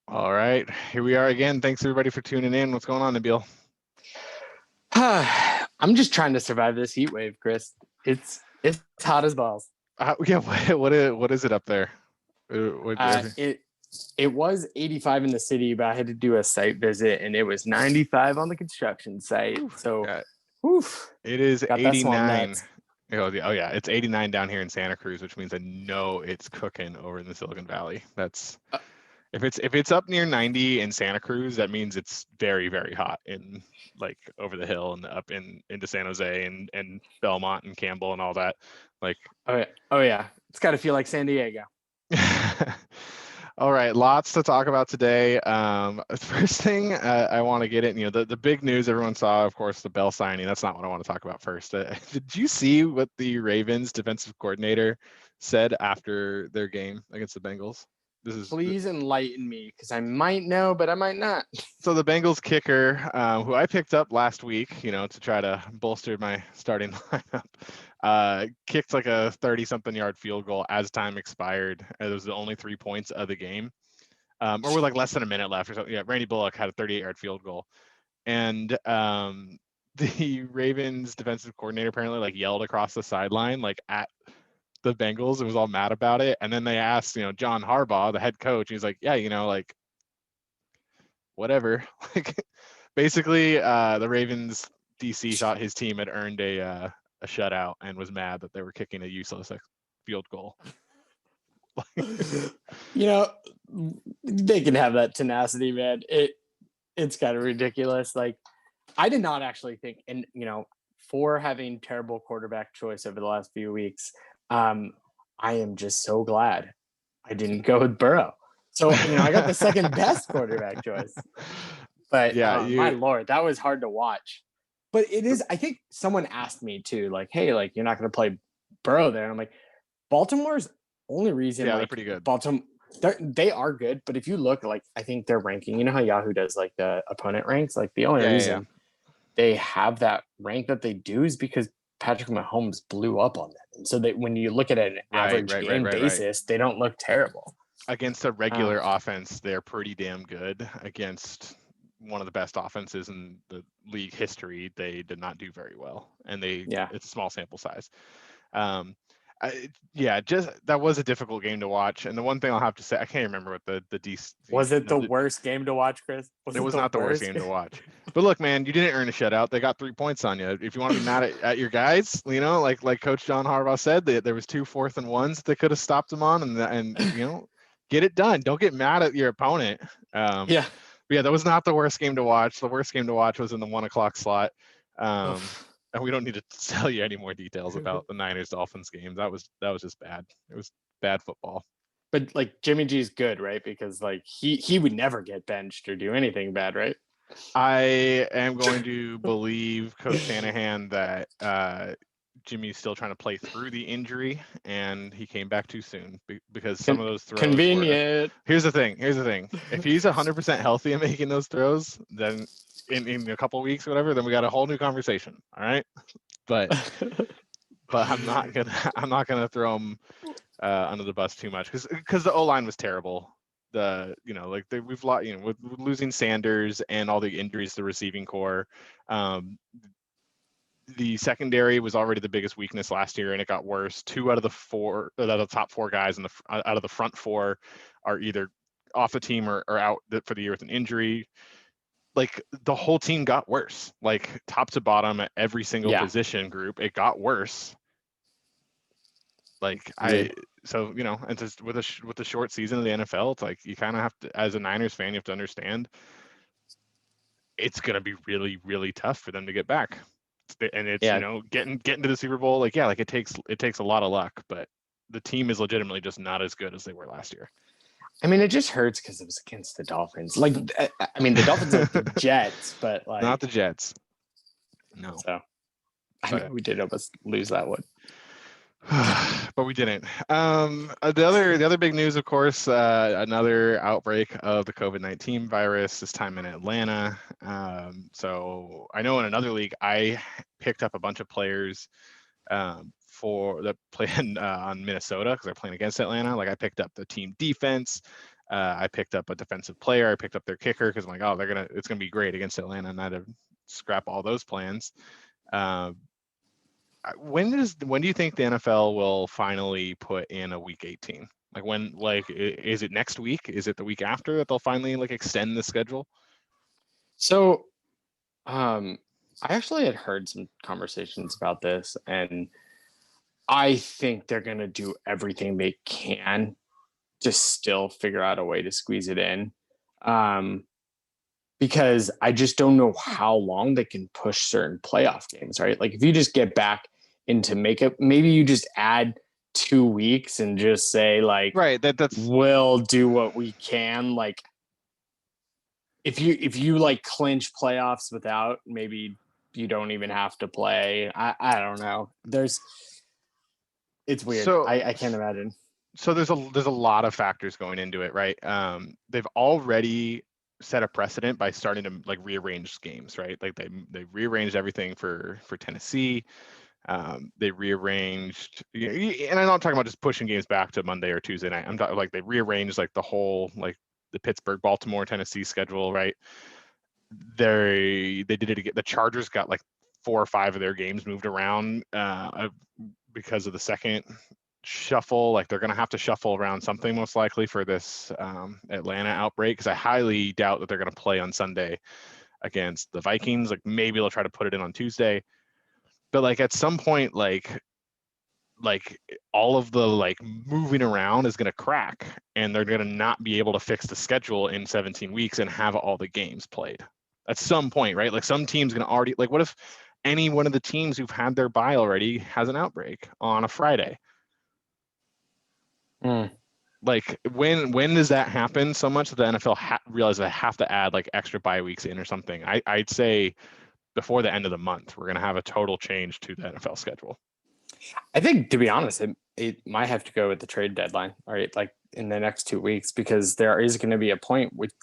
All right, here we are again. Thanks everybody for tuning in. What's going on, Nabil? I'm just trying to survive this heat wave, Chris. It's hot as balls. Yeah, what is it up there? Uh, it it was 85 in the city, but I had to do a site visit, and it was 95 on the construction site. So, Yeah, oof, it is got that swamp 89. nuts. Oh yeah, it's 89 down here in Santa Cruz, which means I know it's cooking over in the Silicon Valley. That's Uh, if it's up near 90 in Santa Cruz, that means it's very, very hot in like over the hill and up into San Jose and Belmont and Campbell and all that. Like oh yeah, it's got to feel like San Diego. all right, lots to talk about today. First thing I want to get in, the big news everyone saw, of course, the Bell signing. That's not what I want to talk about first. Did you see what the Ravens defensive coordinator said after their game against the Bengals? This is Please enlighten me, because I might know, but I might not. So the Bengals kicker, who I picked up last week, to try to bolster my starting lineup, kicked like a 30-something yard field goal as time expired. It was the only 3 points of the game, or with like less than a minute left or something. Yeah, Randy Bullock had a 38-yard field goal, and the Ravens defensive coordinator apparently like yelled across the sideline like at the Bengals and was all mad about it. And then they asked, John Harbaugh, the head coach, he's like, yeah, like whatever. Like basically, the Ravens DC thought his team had earned a shutout and was mad that they were kicking a useless field goal. you know, they can have that tenacity, man. It's kind of ridiculous. Like, I did not actually think, and for having terrible quarterback choice over the last few weeks, I am just so glad I didn't go with Burrow. So I got the second best quarterback choice. But Yeah, my lord, that was hard to watch. But it is. I think someone asked me too, like, "Hey, like, you're not going to play Burrow there?" And I'm like, Baltimore's only reason, yeah, they're like, pretty good. Baltimore, they are good. But if you look, like, I think their ranking, how Yahoo does like the opponent ranks, like the only reason they have that rank that they do is because Patrick Mahomes blew up on them. And so that when you look at an average game Right. basis, they don't look terrible. Against a Uh, regular offense, they're pretty damn good. Against one of the best offenses in the league history, they did not do very well, and yeah. it's a small sample size. Um, yeah, just that was a difficult game to watch. And the one thing I'll have to say, I can't remember what the DC. Was it the worst game to watch, Chris? Was It it was the not the worst worst? game to watch. But look, man, you didn't earn a shutout. They got 3 points on you. If you want to be mad at your guys, like Coach John Harbaugh said, there was 2 4th-and-1s they could have stopped them on, and get it done. Don't get mad at your opponent. Yeah. But yeah, that was not the worst game to watch. The worst game to watch was in the 1 o'clock slot. And we don't need to tell you any more details about the Niners Dolphins game. That was just bad. It was bad football. But like Jimmy G is good, right? Because like he would never get benched or do anything bad, right? I am going to believe Coach Shanahan that Jimmy's still trying to play through the injury, and he came back too soon because some of those throws were. Convenient. Here's the thing. If he's 100% healthy and making those throws, then in a couple of weeks, or whatever, then we got a whole new conversation. All right, but I'm not gonna throw him under the bus too much because the O line was terrible. We've lost, with losing Sanders and all the injuries to the receiving core. The secondary was already the biggest weakness last year, and it got worse. 2 out of the top 4 guys out of the front 4 are either off the team or out for the year with an injury. Like the whole team got worse, like top to bottom at every single position group. It got worse. Like and just with the short season of the NFL, it's like you kind of have to, as a Niners fan, you have to understand it's going to be really, really tough for them to get back. And it's getting to the Super Bowl, like it takes a lot of luck, but the team is legitimately just not as good as they were last year. I mean, it just hurts because it was against the Dolphins. Like, I mean, the Dolphins are the Jets, but like not the Jets. No. So I mean, we did almost lose that one. But we didn't. The other big news, of course, another outbreak of the COVID-19 virus, this time in Atlanta. So I know in another league, I picked up a bunch of players for that playing on Minnesota because they're playing against Atlanta. Like I picked up the team defense. I picked up a defensive player. I picked up their kicker because I'm like, oh, it's gonna be great against Atlanta, and I had to scrap all those plans. When do you think the NFL will finally put in a week 18? Like when, like, is it next week? Is it the week after that they'll finally like extend the schedule? So, I actually had heard some conversations about this, and I think they're going to do everything they can to still figure out a way to squeeze it in. Um, because I just don't know how long they can push certain playoff games, right? Like if you just get back into makeup, maybe you just add 2 weeks and just say like, Right. That's we'll do what we can. Like if you like clinch playoffs without, maybe you don't even have to play. I don't know. It's weird. so I can't imagine. so there's a lot of factors going into it, right? They've already set a precedent by starting to like rearrange games, right? Like they rearranged everything for Tennessee. They rearranged, and I'm not talking about just pushing games back to Monday or Tuesday night. I'm talking like they rearranged like the whole like the Pittsburgh, Baltimore, Tennessee schedule, right? They did it again. The Chargers got like 4 or 5 of their games moved around because of the second shuffle. Like they're going to have to shuffle around something most likely for this Atlanta outbreak, because I highly doubt that they're going to play on Sunday against the Vikings. Like maybe they'll try to put it in on Tuesday, but like at some point, like all of the like moving around is going to crack, and they're going to not be able to fix the schedule in 17 weeks and have all the games played at some point, right? Like some team's going to already, like what if any one of the teams who've had their bye already has an outbreak on a Friday? Like when does that happen so much that the NFL realizes they have to add like extra bye weeks in or something? I'd say before the end of the month, we're going to have a total change to the NFL schedule. I think, to be honest, it might have to go with the trade deadline, right? Like in the next 2 weeks, because there is going to be a point with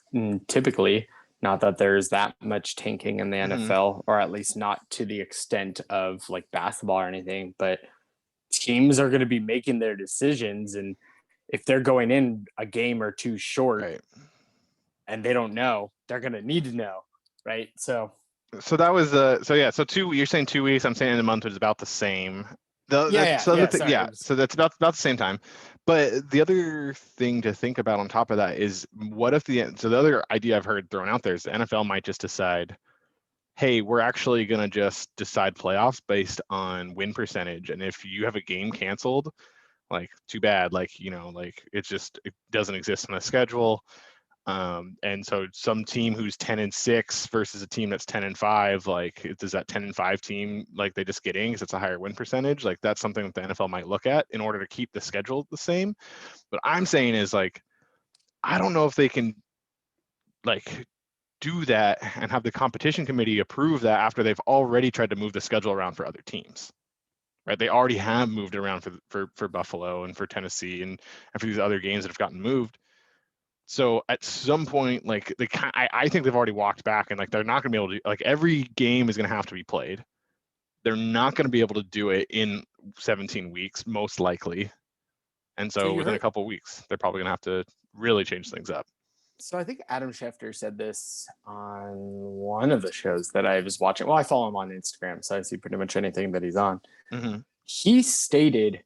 typically, not that there's that much tanking in the NFL, or at least not to the extent of like basketball or anything, but teams are going to be making their decisions. And if they're going in a game or two short, Right. and they don't know, they're going to need to know, right? So that was so you're saying 2 weeks, I'm saying in a month is about the same. So that's about the same time. But the other thing to think about on top of that is what if the other idea I've heard thrown out there is the NFL might just decide, hey, we're actually going to just decide playoffs based on win percentage, and if you have a game canceled, like too bad, like like it doesn't exist in the schedule. And so some team who's 10-6 versus a team that's 10-5, like does that 10-5 team, like they just get in because it's a higher win percentage? Like that's something that the NFL might look at in order to keep the schedule the same. But I'm saying is like, I don't know if they can like do that and have the competition committee approve that after they've already tried to move the schedule around for other teams. Right? They already have moved it around for Buffalo and for Tennessee and for these other games that have gotten moved. So at some point, like I think they've already walked back, and like they're not going to be able to, like every game is going to have to be played. They're not going to be able to do it in 17 weeks, most likely. And so within a couple of weeks, they're probably going to have to really change things up. So I think Adam Schefter said this on one of the shows that I was watching. Well, I follow him on Instagram, so I see pretty much anything that he's on. He stated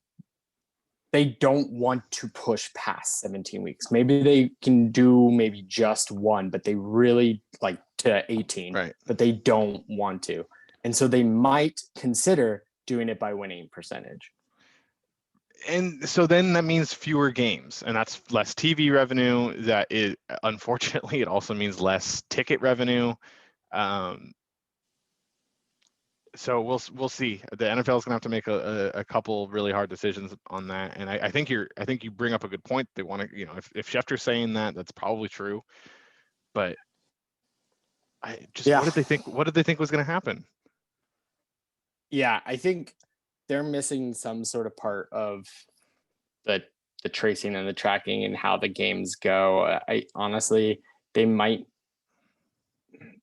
they don't want to push past 17 weeks. Maybe they can do maybe just one, but they really like to 18, right? But they don't want to. And so they might consider doing it by winning percentage. And so then that means fewer games, and that's less TV revenue. That is, unfortunately, it also means less ticket revenue. So we'll see. The NFL is going to have to make a couple really hard decisions on that, and I think you bring up a good point. They want to, if Schefter's saying that, that's probably true, but what did they think? What did they think was going to happen? Yeah, I think they're missing some sort of part of the tracing and the tracking and how the games go. I honestly, they might,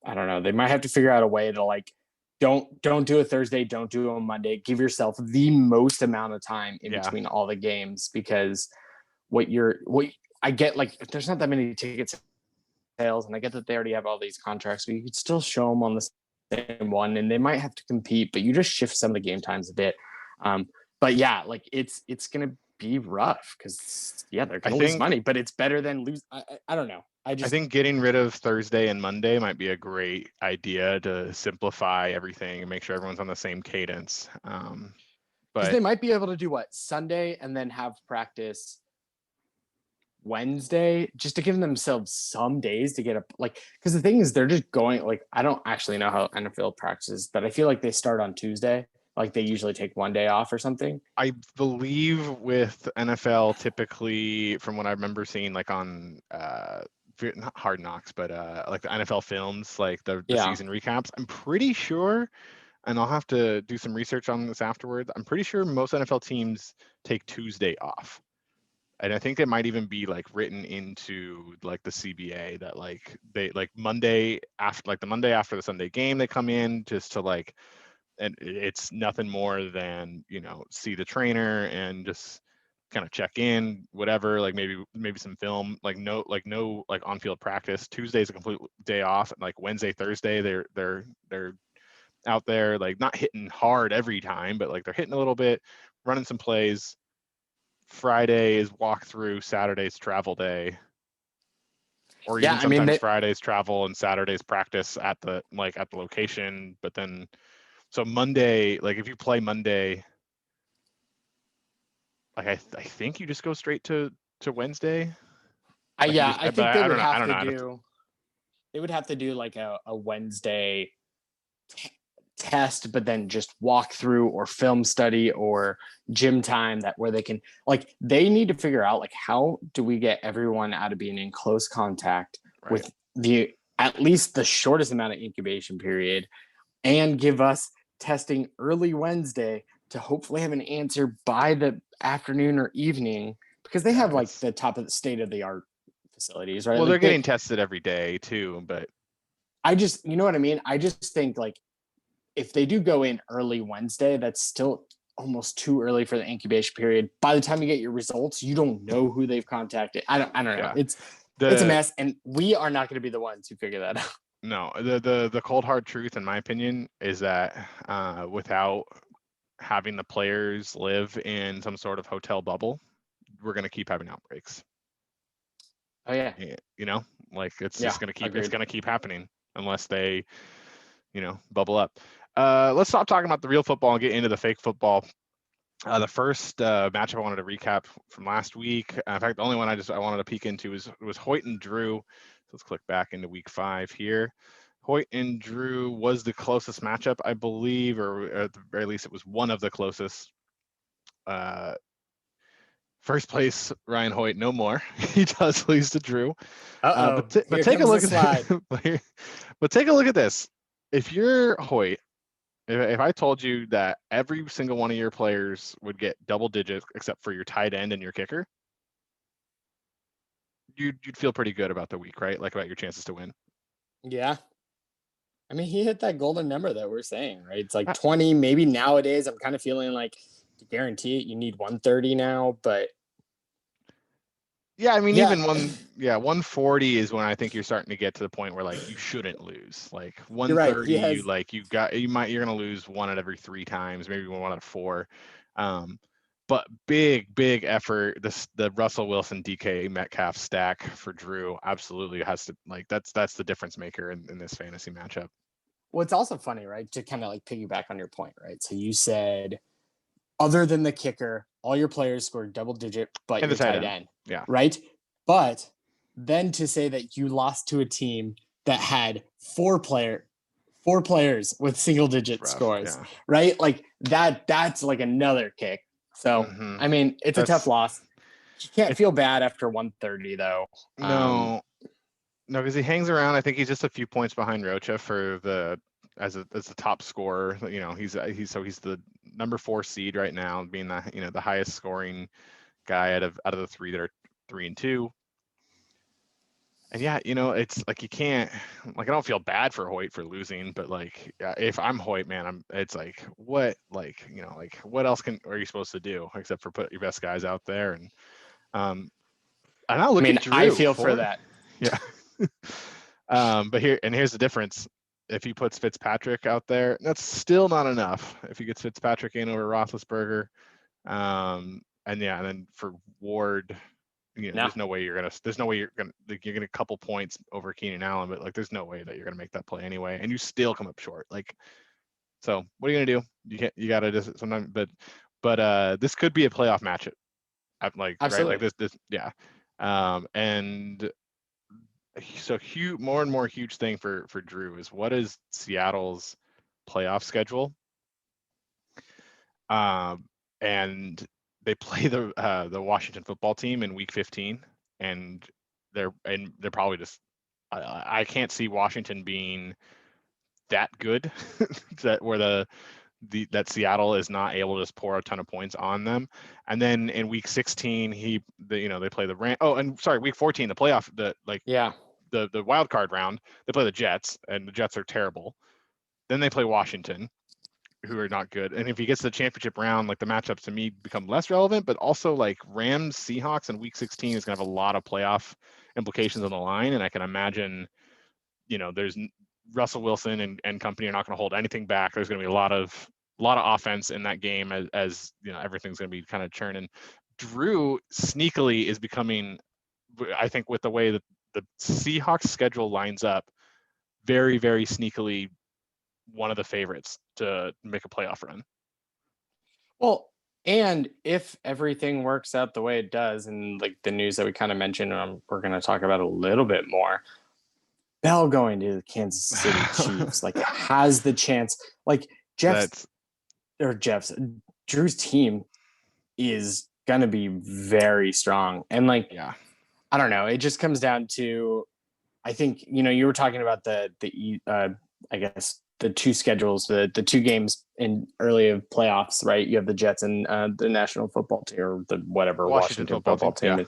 I don't know, they might have to figure out a way to like, don't do a Thursday, don't do a Monday. Give yourself the most amount of time in between all the games, because I get like there's not that many ticket sales, and I get that they already have all these contracts, but you could still show them on the same one, and they might have to compete, but you just shift some of the game times a bit. But yeah, like it's gonna be rough because they're I gonna lose think money, but it's better than lose. I don't know. I think getting rid of Thursday and Monday might be a great idea to simplify everything and make sure everyone's on the same cadence. Because But they might be able to do what Sunday and then have practice Wednesday just to give themselves some days to get a like. Because the thing is, they're just going like I don't actually know how NFL practices, but I feel like they start on Tuesday. Like they usually take one day off or something. I believe with NFL, typically, from what I remember seeing, like on not Hard Knocks, but like the NFL films, like the Yeah. season recaps, I'm pretty sure, and I'll have to do some research on this afterwards. I'm pretty sure most NFL teams take Tuesday off. And I think it might even be like written into like the CBA that like they like Monday after like the Monday after the Sunday game, they come in just to like, and it's nothing more than, you know, see the trainer and just kind of check in, whatever, like maybe some film, like no like on-field practice. Tuesday's a complete day off. Like Wednesday, Thursday, they're out there like not hitting hard every time, but like they're hitting a little bit, running some plays. Friday is walkthrough, Saturday's travel day, or Yeah. even I mean, sometimes Friday's travel and Saturday's practice at the location. But then so Monday, like if you play Monday, like I think you just go straight to Wednesday. Like you yeah, just, I but think they I don't would know. I have don't to know. do. They would have to do like a Wednesday test, but then just walk through or film study or gym time that where they can like they need to figure out like how do we get everyone out of being in close contact Right. with the at least the shortest amount of incubation period and give us testing early Wednesday to hopefully have an answer by the afternoon or evening because they Yeah, have like it's the top of the state of the art facilities, right? well, they're Like getting tested every day too, but I just, you know what I mean? I just think like if they do go in early Wednesday, that's still almost too early for the incubation period. By the time you get your results, you don't know who they've contacted. I don't know. yeah. It's a The mess, and we are not going to be the ones who figure that out. no, the cold hard truth, in my opinion, is that without having the players live in some sort of hotel bubble, we're going to keep having outbreaks. Oh yeah, You know, like it's yeah, just going to keep agreed. happening unless they, you know, bubble up. Let's stop talking about the real football and get into the fake football. The first matchup I wanted to recap from last week. In fact, the only one I wanted to peek into was Hoyt and Drew. So let's click back into week 5 here. Hoyt and Drew was the closest matchup, I believe, or at the very least, it was one of the closest. First place, Ryan Hoyt, no more. He does lose to Drew. Uh oh, But here take a comes the look slide. at but take a look at this. If you're Hoyt, if I told you that every single one of your players would get double digits except for your tight end and your kicker, you'd feel pretty good about the week, right? Like about your chances to win. Yeah, I mean he hit that golden number that we're saying, right? It's like Uh, 20. Maybe nowadays I'm kind of feeling like to guarantee it, you need 130 now, but Yeah, I mean, yeah, even 140 is when I think you're starting to get to the point where like you shouldn't lose. Like you're right. 130, He has you're gonna lose one out of every 3 times, maybe one out of 4. Um, but big effort. The Russell Wilson DK Metcalf stack for Drew absolutely has to like that's the difference maker in this fantasy matchup. well, it's also funny, right? To kind of like piggyback on your point, right? So you said other than the kicker, all your players scored double digit, but And the your tight tight end. end, Yeah. right? But then to say that you lost to a team that had four players with single It's digit rough. scores, Yeah. right? Like that's like another kick. So hmm I mean, it's a tough That's loss. You can't it. feel bad after 130 though. Um, No, no, because he hangs around. I think he's just a few points behind Rocha for the as the top scorer. You know, he's the number 4 seed right now, being the the highest scoring guy out of the 3 that are 3 and 2. And yeah, it's like you can't like I don't feel bad for Hoyt for losing, but like if I'm Hoyt, man, it's like what like what else are you supposed to do except for put your best guys out there and um now look I mean, at I Drew. feel for that. Yeah. But here's the difference. If he puts Fitzpatrick out there, that's still not enough. If he gets Fitzpatrick in over Roethlisberger, and then for Ward, No. there's no way you're gonna couple points over Keenan Allen, but like there's no way that you're gonna make that play anyway, and you still come up short. Like, so what are you gonna do? You gotta just sometimes, but this could be a playoff matchup. Like Absolutely. right, like this, yeah. And so more and more huge thing for Drew is what is Seattle's playoff schedule? And they play the Washington football team in Week 15, and they're probably just I can't see Washington being that good that where that Seattle is not able to just pour a ton of points on them. And then in Week 16, they play the Week 14, the playoff, the wild card round, they play the Jets, and the Jets are terrible. Then they play Washington, who are not good. And if he gets to the championship round, like the matchups to me become less relevant, but also like Rams, Seahawks in Week 16 is going to have a lot of playoff implications on the line. And I can imagine, there's Russell Wilson and company are not going to hold anything back. There's going to be a lot of offense in that game as everything's going to be kind of churning. Drew sneakily is becoming, I think, with the way that the Seahawks schedule lines up, very, very sneakily one of the favorites to make a playoff run. Well, and if everything works out the way it does, and like the news that we kind of mentioned, we're going to talk about a little bit more, Bell going to the Kansas City Chiefs, like, has the chance. Like, Drew's team is going to be very strong. And like, yeah, I don't know. It just comes down to, I think, you were talking about I guess the two schedules, the two games in early of playoffs, right? You have the Jets and the National Football Team, or the whatever Washington football team. Yeah.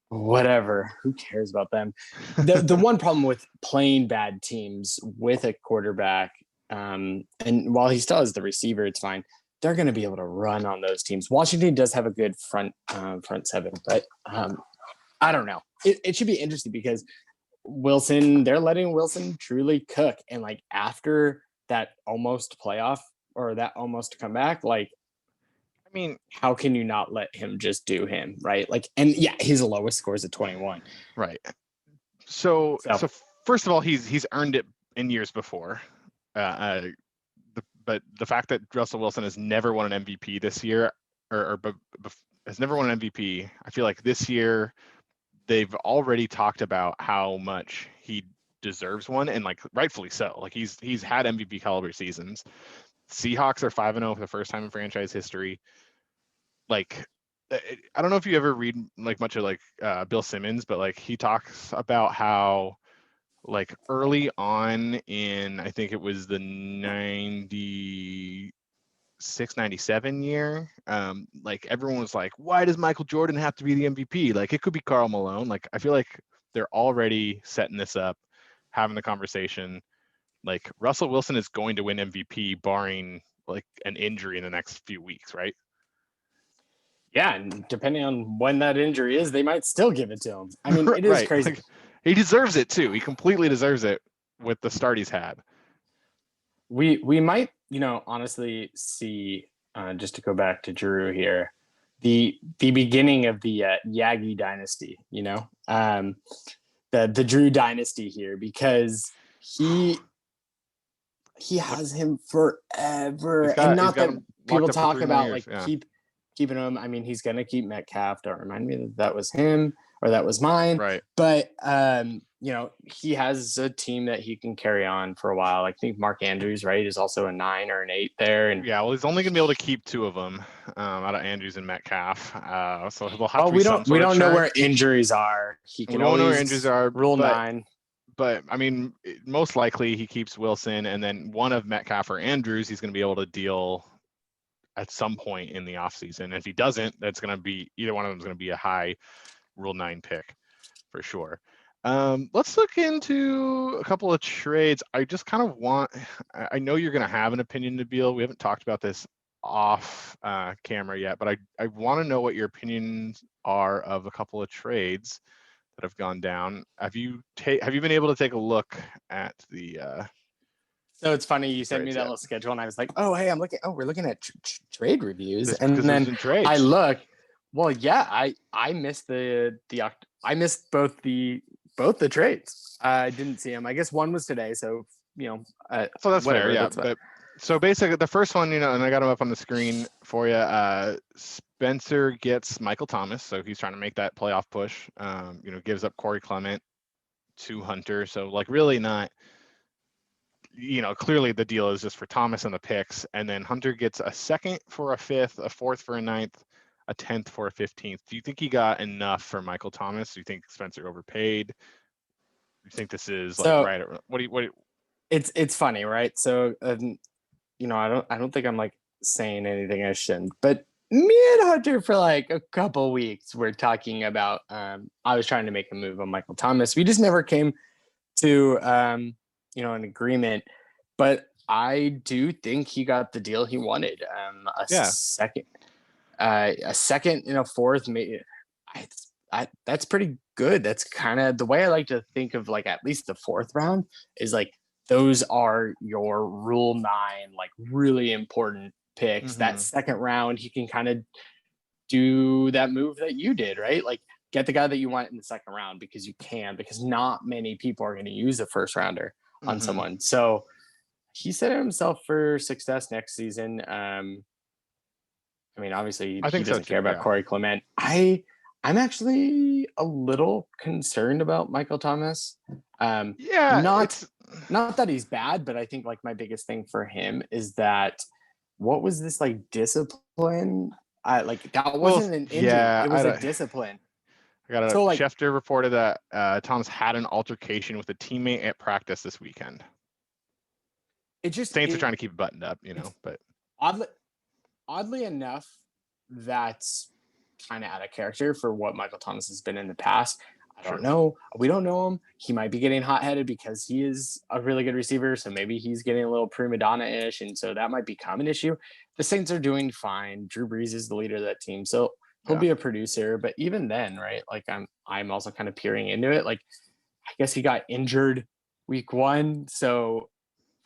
Whatever. Who cares about them? The one problem with playing bad teams with a quarterback, and while he still has the receiver, it's fine. They're going to be able to run on those teams. Washington does have a good front seven, but I don't know. It should be interesting because they're letting Wilson truly cook. And like after that almost playoff or that almost comeback, like, I mean, how can you not let him just do him, right? Like, and yeah, his lowest score is at 21. Right. So first of all, he's earned it in years before. But the fact that Russell Wilson has never won an MVP this year, or has never won an MVP, I feel like this year they've already talked about how much he deserves one, and like rightfully so. Like he's had MVP caliber seasons. Seahawks are 5-0 for the first time in franchise history. Like, I don't know if you ever read like much of like Bill Simmons, but like he talks about how like early on in, I think it was the 96-97 year, like everyone was like, why does Michael Jordan have to be the MVP? Like it could be Karl Malone. Like I feel like they're already setting this up, having the conversation. Like Russell Wilson is going to win MVP barring like an injury in the next few weeks, right? Yeah, and depending on when that injury is, they might still give it to him. I mean, it is crazy. Like, he deserves it too. He completely deserves it with the start he's had. We might, honestly see, just to go back to Drew here, the beginning of the Yagi dynasty, the Drew dynasty here, because he has him forever. And not that people talk about like keeping him. I mean, he's gonna keep Metcalf. Don't remind me that was him or that was mine. Right. But he has a team that he can carry on for a while. I think Mark Andrews, right, is also a 9 or an 8 there. And yeah, well, he's only gonna be able to keep 2 of them out of Andrews and Metcalf. So he'll have to be we don't know where injuries are. He can always know where injuries are. Rule 9. But I mean, most likely he keeps Wilson, and then one of Metcalf or Andrews, he's going to be able to deal at some point in the offseason. And if he doesn't, that's going to be either one of them is going to be a high Rule 9 pick for sure. Let's look into a couple of trades. I just kind of I know you're going to have an opinion, Nabil. We haven't talked about this off camera yet, but I want to know what your opinions are of a couple of trades that have gone down. Have you been able to take a look at the So it's funny you sent me trades that yet? little schedule, and I was like, "Oh, hey, I'm looking. Oh, we're looking at trade reviews." This And because this is then in I trades. look. Well, yeah, I missed I missed both the trades. I didn't see them. I guess one was today, so So that's fair, whatever. yeah. That's fine. But so basically, the first one, and I got him up on the screen for you. Spencer gets Michael Thomas, so he's trying to make that playoff push. Gives up Corey Clement to Hunter, so like really not. Clearly the deal is just for Thomas and the picks, and then Hunter gets a second for a fifth, a fourth for a ninth, a 10th for a 15th. Do you think he got enough for Michael Thomas? Do you think Spencer overpaid? Do you think this is like So right? What? it's funny, right? So I don't think I'm like saying anything I shouldn't, but me and Hunter for like a couple weeks we're talking about. I was trying to make a move on Michael Thomas. We just never came to an agreement, but I do think he got the deal he wanted. Yeah. A second and a fourth, maybe. That's pretty good. That's kind of the way I like to think of, like, at least the fourth round is like those are your rule 9, like really important picks. That Mm-hmm. second round, you can kind of do that move that you did, right? Like get the guy that you want in the second round because you can, because not many people are going to use a first rounder on Mm-hmm. someone. So he set himself for success next season. I mean, obviously I he think so doesn't care too. about Yeah. Corey Clement. I'm actually a little concerned about Michael Thomas. Yeah. Not It's not that he's bad, but I think like my biggest thing for him is that what was this like discipline? Like that well. wasn't an injury; Yeah. it was a discipline. I got a So like Schefter reported that Thomas had an altercation with a teammate at practice this weekend. it just Saints are it trying to keep it buttoned up, it's but oddly enough, that's kind of out of character for what Michael Thomas has been in the past. I don't sure. know. We don't know him. He might be getting hot headed because he is a really good receiver. So maybe he's getting a little prima donna ish. And so that might become an issue. The Saints are doing fine. Drew Brees is the leader of that team. So he'll Yeah. be a producer. But even then, right? Like I'm also kind of peering into it. Like I guess he got injured week 1. So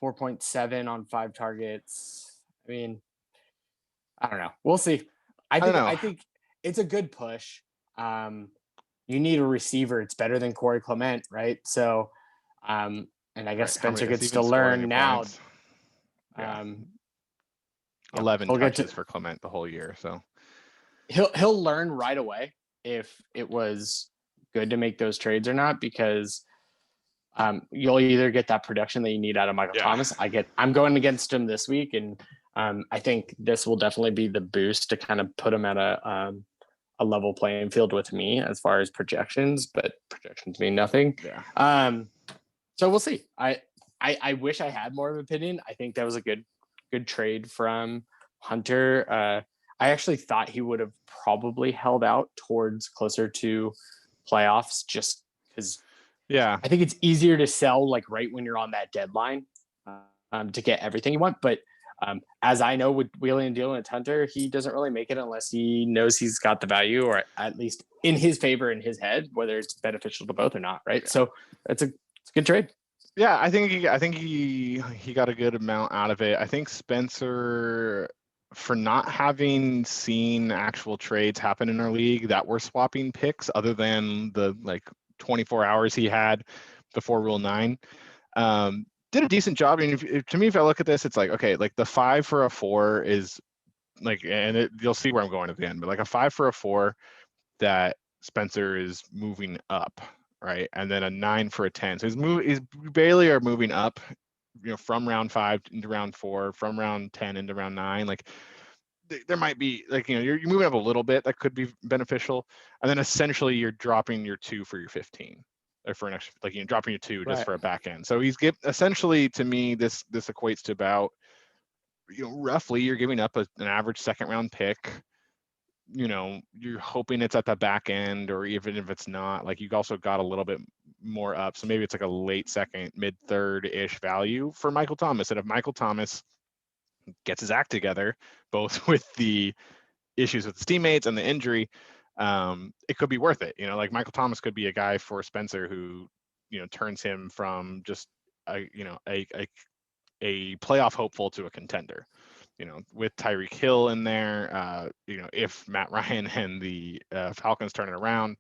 4.7 on 5 targets. I mean, I don't know. We'll see. I don't I know. think it's a good push. Um, you need a receiver. It's better than Corey Clement, right? So, and I guess Right. How Spencer many is he gets even to scored any learn now. points? Yeah. Um, 11 he'll get touches to for Clement the whole year. So he'll learn right away if it was good to make those trades or not, because you'll either get that production that you need out of Michael yeah. Thomas. I'm going against him this week, and I think this will definitely be the boost to kind of put him at a level playing field with me as far as projections, but projections mean nothing. Yeah. So we'll see. I wish I had more of an opinion. I think that was a good trade from Hunter. I actually thought he would have probably held out towards closer to playoffs, just because Yeah. I think it's easier to sell like right when you're on that deadline to get everything you want. But as I know with wheeling and dealing with Hunter, he doesn't really make it unless he knows he's got the value, or at least in his favor in his head, whether it's beneficial to both or not. Right. Yeah. So it's a good trade. Yeah, I think he got a good amount out of it. I think Spencer, for not having seen actual trades happen in our league that were swapping picks, other than the like 24 hours he had before Rule 9, did a decent job. I mean, to me, if I look at this, it's like, okay, like the 5 for a 4 is like, and you'll see where I'm going at the end, but like a 5 for a 4 that Spencer is moving up, right? And then a 9 for a 10. So he's barely are moving up, from round 5 into round 4, from round 10 into round 9. Like there might be like, you're moving up a little bit that could be beneficial. And then essentially you're dropping your 2 for your 15. Or for an extra, like dropping your 2 just Right. for a back end. So essentially, to me, this equates to about, roughly you're giving up an average second round pick. You're hoping it's at the back end, or even if it's not, like you've also got a little bit more up. So maybe it's like a late second, mid third ish value for Michael Thomas. And if Michael Thomas gets his act together, both with the issues with his teammates and the injury, it could be worth it. Like Michael Thomas could be a guy for Spencer who, turns him from just a playoff hopeful to a contender. With Tyreek Hill in there, if Matt Ryan and the Falcons turn it around,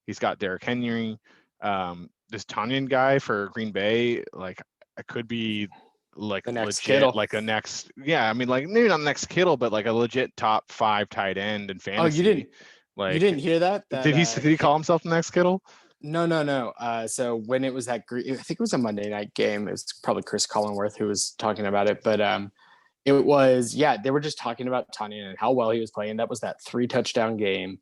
he's got Derrick Henry. This Tanyan guy for Green Bay, like, it could be like The next legit, Kittle. like a next, yeah. I mean, like maybe not the next Kittle, but like a legit top 5 tight end in Oh, fantasy. you Like, didn't hear that? did he call himself the next Kittle? No. So when it was I think it was a Monday night game. It was probably Chris Collinworth who was talking about it, but it was, yeah, they were just talking about Tanya and how well he was playing. That was that 3 touchdown game.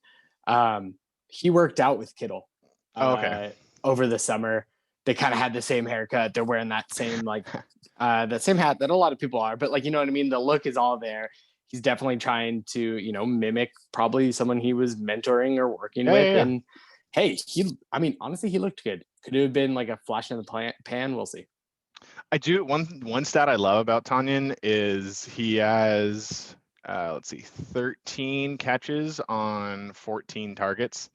He worked out with Kittle Okay. over the summer. They kind of had the same haircut. They're wearing that same that same hat that a lot of people are, but like, you know what I mean? The look is all there. He's definitely trying to, mimic probably someone he was mentoring or working with. Yeah. And hey, honestly, he looked good. Could it have been like a flash in the pan? We'll see. I do. One stat I love about Tanyan is he has 13 catches on 14 targets.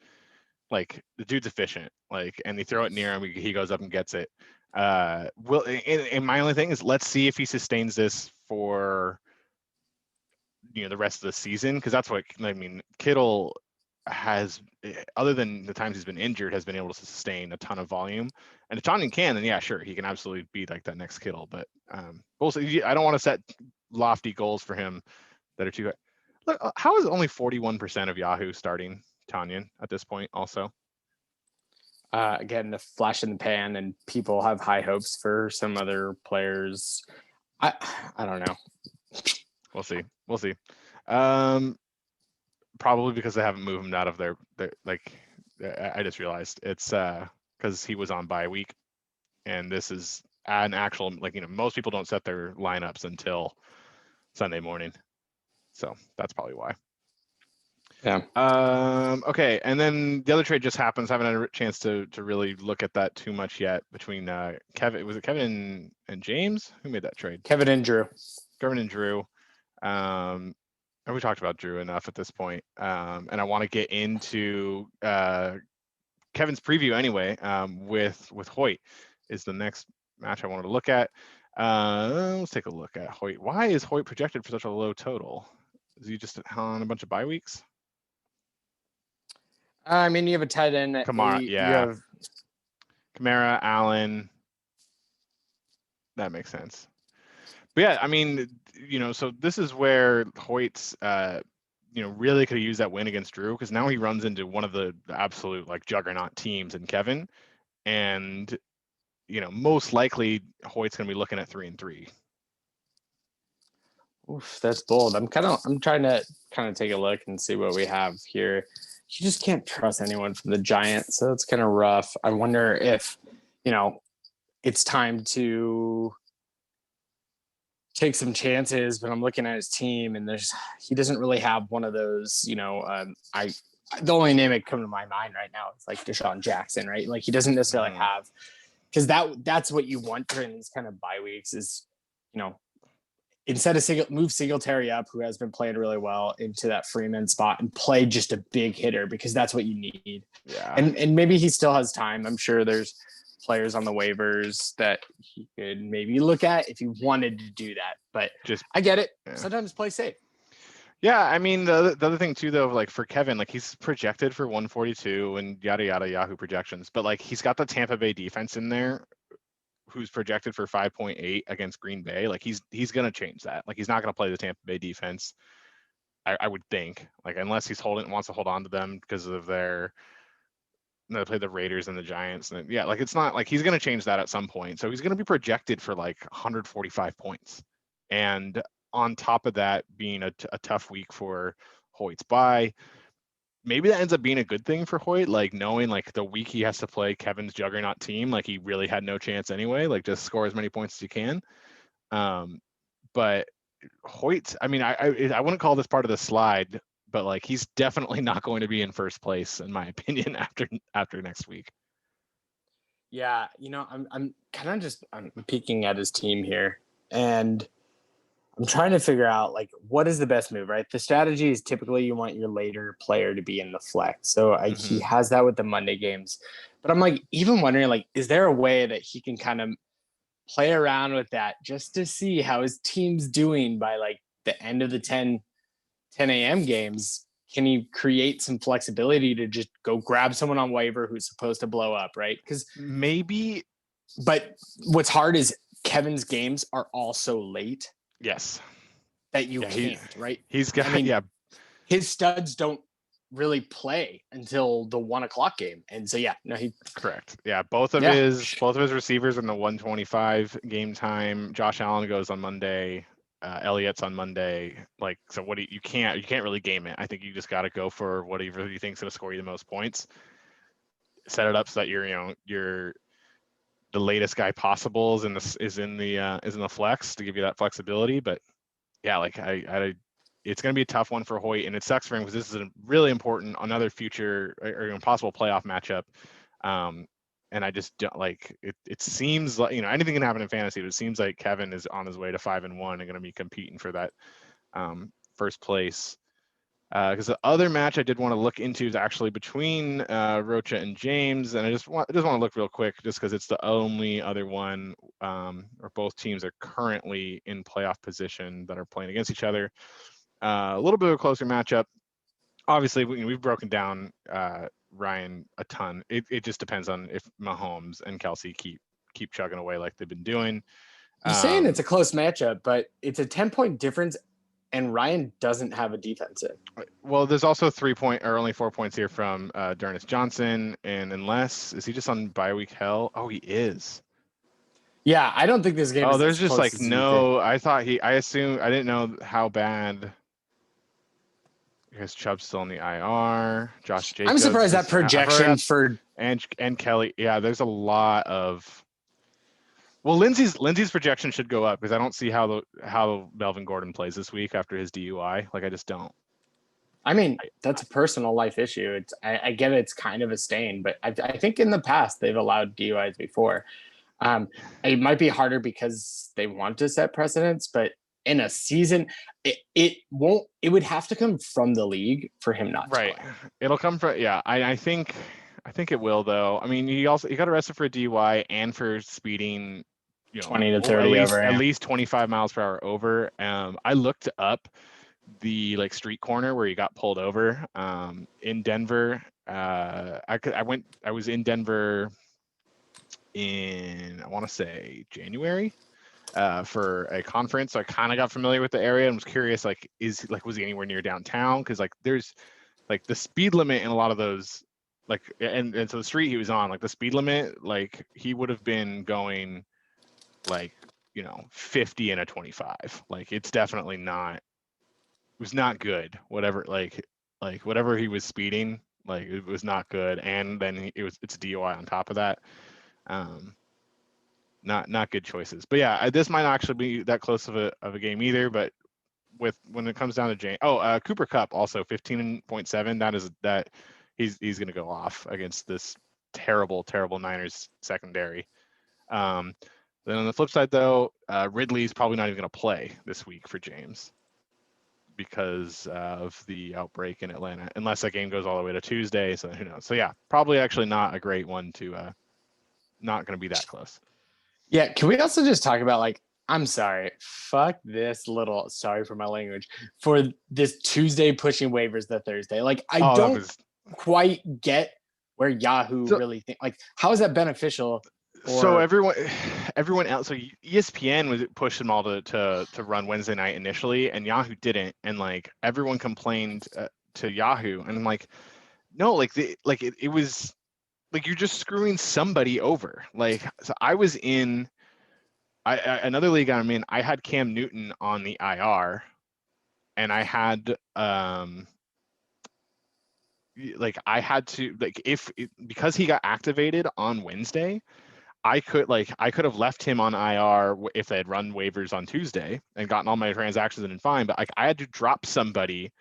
Like, the dude's efficient. Like, and they throw it near him, he goes up and gets it. And my only thing is, let's see if he sustains this for the rest of the season, because that's what I mean. Kittle has, other than the times he's been injured, has been able to sustain a ton of volume. And if Tanyan can, then yeah, sure, he can absolutely be like that next Kittle. But also, I don't want to set lofty goals for him that are too high. Look, how is only 41% of Yahoo starting Tanyan at this point? Also, Again, the flash in the pan, and people have high hopes for some other players. I don't know. We'll see. Probably because they haven't moved him out of their like. I just realized it's because he was on bye week, and this is an actual, like, most people don't set their lineups until Sunday morning, so that's probably why. Yeah. Okay, and then the other trade just happens. I haven't had a chance to really look at that too much yet. Between Kevin, was it Kevin and James? Who made that trade? Kevin and Drew. Kevin and Drew. And we talked about Drew enough at this point. And I want to get into Kevin's preview anyway. With Hoyt is the next match I wanted to look at. Let's take a look at Hoyt. Why is Hoyt projected for such a low total? Is he just on a bunch of bye weeks? I mean, you have a tight end at Kamara, 8. yeah. You have Kamara, Allen. That makes sense. But yeah, I mean, so this is where Hoyt's, really could have used that win against Drew, because now he runs into one of the absolute, like, juggernaut teams in Kevin, and most likely Hoyt's going to be looking at 3-3. Oof, that's bold. I'm trying to kind of take a look and see what we have here. You just can't trust anyone from the Giants, so it's kind of rough. I wonder if, it's time to take some chances, but I'm looking at his team and he doesn't really have one of those, the only name that comes to my mind right now is like Deshaun Jackson, right? Like, he doesn't necessarily have, because that's what you want during these kind of bye weeks is, instead of move Singletary up, who has been playing really well, into that Freeman spot and play just a big hitter, because that's what you need. Yeah. And maybe he still has time. I'm sure there's players on the waivers that he could maybe look at if he wanted to do that. But I get it. Yeah. Sometimes play safe. Yeah, I mean, the other thing too, though, like for Kevin, like, he's projected for 142 and yada yada Yahoo projections, but like, he's got the Tampa Bay defense in there, who's projected for 5.8 against Green Bay. Like, he's going to change that. Like, he's not going to play the Tampa Bay defense, I would think, like, unless he's wants to hold on to them because of they play the Raiders and the Giants. And yeah, like, it's not like he's going to change that at some point. So he's going to be projected for like 145 points. And on top of that, being a tough week for Hoyt's bye, maybe that ends up being a good thing for Hoyt, like, knowing like the week he has to play Kevin's juggernaut team, like, he really had no chance anyway, like, just score as many points as you can. But Hoyt, I mean, I wouldn't call this part of the slide, but like, he's definitely not going to be in first place, in my opinion, after next week. Yeah, I'm kind of I'm peeking at his team here, and I'm trying to figure out like what is the best move, right? The strategy is typically you want your later player to be in the flex. So he Mm-hmm. has that with the Monday games. But I'm like even wondering like is there a way that he can kind of play around with that just to see how his team's doing by like the end of the 10 a.m. games? Can he create some flexibility to just go grab someone on waiver who's supposed to blow up, right? Because Maybe. but what's hard is Kevin's games are all so late Yes. that you Yeah. can't, right? He's got. I mean, Yeah. his studs don't really play until the 1 o'clock game, and so yeah, no, he Correct. Yeah. Both of his receivers in the 125 game time. Josh Allen goes on Monday. Elliott's on Monday. Like, so what do you can't really game it. I think you just got to go for whatever you think's going to score you the most points. Set it up so that you're the latest guy possible is in the flex to give you that flexibility. But yeah, like it's going to be a tough one for Hoyt, and it sucks for him because this is a really important another future or impossible playoff matchup. And I just don't like it. It seems like anything can happen in fantasy, but it seems like Kevin is on his way to 5-1 and going to be competing for that first place. Because the other match I did want to look into is actually between Rocha and James, and I just want to look real quick, just because it's the only other one, or both teams are currently in playoff position that are playing against each other. A little bit of a closer matchup. Obviously, we've broken down Ryan a ton. It just depends on if Mahomes and Kelsey keep chugging away like they've been doing. you're saying it's a close matchup, but it's a 10-point difference, and Ryan doesn't have a defensive. Well, there's also 3-point or only 4 points here from D'Ernest Johnson, and unless is he just on bye week hell? Oh, he is. Yeah, I don't think this game Oh, is there's as just close like as you think. no. I assume I didn't know how bad. Because Chubb's still in the IR. Josh I'm Jacobs surprised that is. I've heard projection that, for and Kelly. Yeah, there's a lot of. Well, Lindsey's projection should go up because I don't see how Melvin Gordon plays this week after his DUI. Like I just don't. I mean, that's a personal life issue. I get it's kind of a stain, but I think in the past they've allowed DUIs before. It might be harder because they want to set precedents, but in a season, it won't. It would have to come from the league for him not to Right. play. It'll come from. Yeah. I think it will though. I mean, he got arrested for a DUI and for speeding. 20 to At 30 least over. at least 25 miles per hour over. I looked up the like street corner where he got pulled over in Denver. I was in Denver in I want to say January for a conference. So I kind of got familiar with the area and was curious like was he anywhere near downtown? Because like there's like the speed limit in a lot of those like and so the street he was on like the speed limit like he would have been going like 50 and a 25. Like it's definitely not was not good. Whatever he was speeding, like it was not good. And then it's a DUI on top of that. Um, not good choices. But yeah, this might not actually be that close of a game either. But when it comes down to Jane, Cooper Kupp also 15.7. That he's gonna go off against this terrible Niners secondary. Then on the flip side though, Ridley's probably not even gonna play this week for James, because of the outbreak in Atlanta, unless that game goes all the way to Tuesday. So who knows? So yeah, probably actually not a great one to not going to be that close. Yeah, can we also just talk about like I'm sorry, fuck this little sorry for my language for this Tuesday pushing waivers the Thursday. Like I don't quite get where Yahoo really think like how is that beneficial? So everyone else, so ESPN was pushing them all to run Wednesday night initially, and Yahoo didn't, and like everyone complained to Yahoo, and I'm like, no, like it was like you're just screwing somebody over. Like so I was in another league I'm in. I had Cam Newton on the IR, and I had like I had to like because he got activated on Wednesday. I could have left him on IR if they had run waivers on Tuesday and gotten all my transactions in fine, but like I had to drop somebody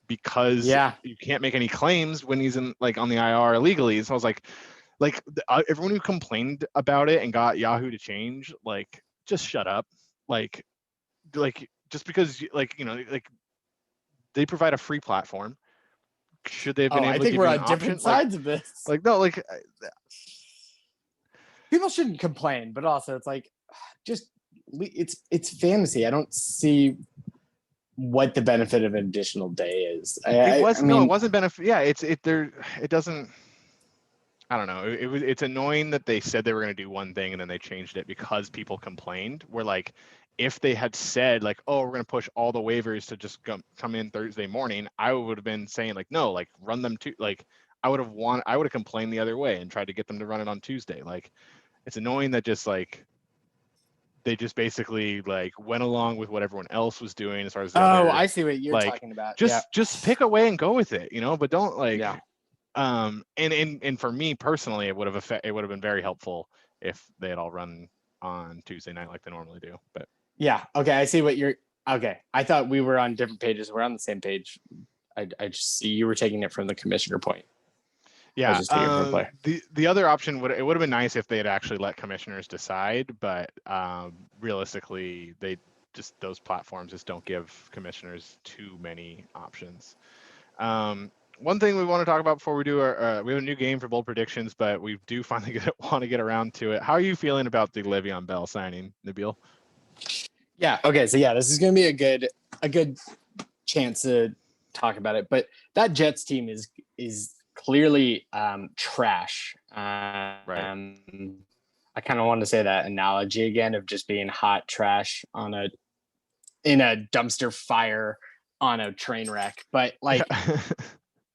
because you can't make any claims when he's in like on the IR illegally. So I was like everyone who complained about it and got Yahoo to change, like just shut up. Like just because they provide a free platform. Should they have been I able to think give we're you an on option? different sides of this. Like no, like People shouldn't complain, but also it's like, just it's fantasy. I don't see what the benefit of an additional day is. it mean, wasn't benefit. Yeah, it doesn't. I don't know. It's annoying that they said they were going to do one thing and then they changed it because people complained. Where like, if they had said like, oh, we're going to push all the waivers to just come in Thursday morning, I would have been saying like, no, like run them to like, I would have complained the other way and tried to get them to run it on Tuesday. Like, it's annoying that just like they just basically like went along with what everyone else was doing as far as the other. I see what you're like talking about. just pick a way and go with it, but don't like. Yeah. And for me personally, it would have been very helpful if they had all run on Tuesday night like they normally do. But yeah, okay, I see what you're. Okay, I thought we were on different pages. We're on the same page. I just see you were taking it from the commissioner point. yeah, player. the other option would have been nice if they had actually let commissioners decide, but realistically, those platforms just don't give commissioners too many options. One thing we want to talk about before we do we have a new game for bold predictions, but we do finally want to get around to it. How are you feeling about the Le'Veon Bell signing, Nabil? Yeah. Okay. So yeah, this is going to be a good chance to talk about it. But that Jets team is clearly trash. Right. I kind of want to say that analogy again of just being hot trash in a dumpster fire on a train wreck. But like,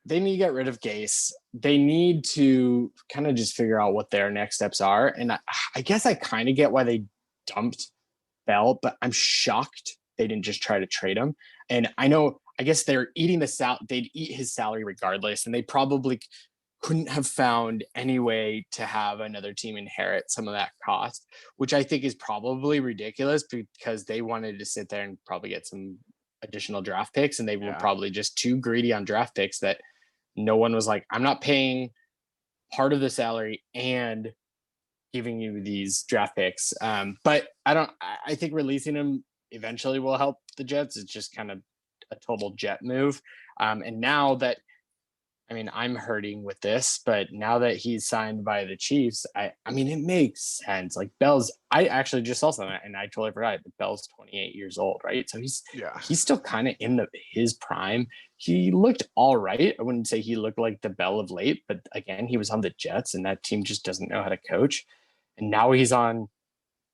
they need to get rid of Gase. They need to kind of just figure out what their next steps are. And I guess I kind of get why they dumped Bell, but I'm shocked they didn't just try to trade him. And I guess they're eating they'd eat his salary regardless. And they probably couldn't have found any way to have another team inherit some of that cost, which I think is probably ridiculous because they wanted to sit there and probably get some additional draft picks. And they were probably just too greedy on draft picks that no one was like, I'm not paying part of the salary and giving you these draft picks. But I think releasing him eventually will help the Jets. It's just kind of a total Jet move. And now that, I'm hurting with this, but now that he's signed by the Chiefs, it makes sense. Like I actually just saw something and I totally forgot that Bell's 28 years old, right? So he's still kind of in his prime. He looked all right. I wouldn't say he looked like the Bell of late, but again, he was on the Jets and that team just doesn't know how to coach. And now he's on,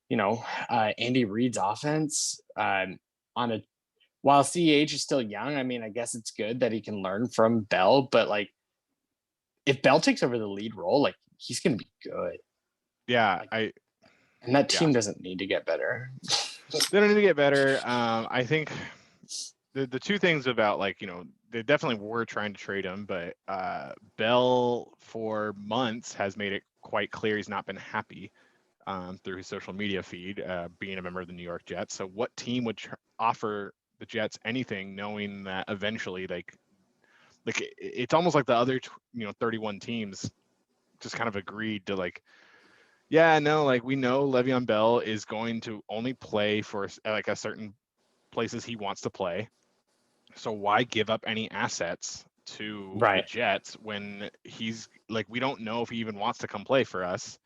Andy Reid's offense while CH is still young. I guess it's good that he can learn from Bell, but like if Bell takes over the lead role, like he's going to be good. Yeah. And that team doesn't need to get better. They don't need to get better. I think the two things about they definitely were trying to trade him, but Bell for months has made it quite clear he's not been happy through his social media feed, being a member of the New York Jets. So what team would offer the Jets anything knowing that eventually it's almost like the other 31 teams just kind of agreed to we know Le'Veon Bell is going to only play for a certain places he wants to play, so why give up any assets to the Jets when he's we don't know if he even wants to come play for us.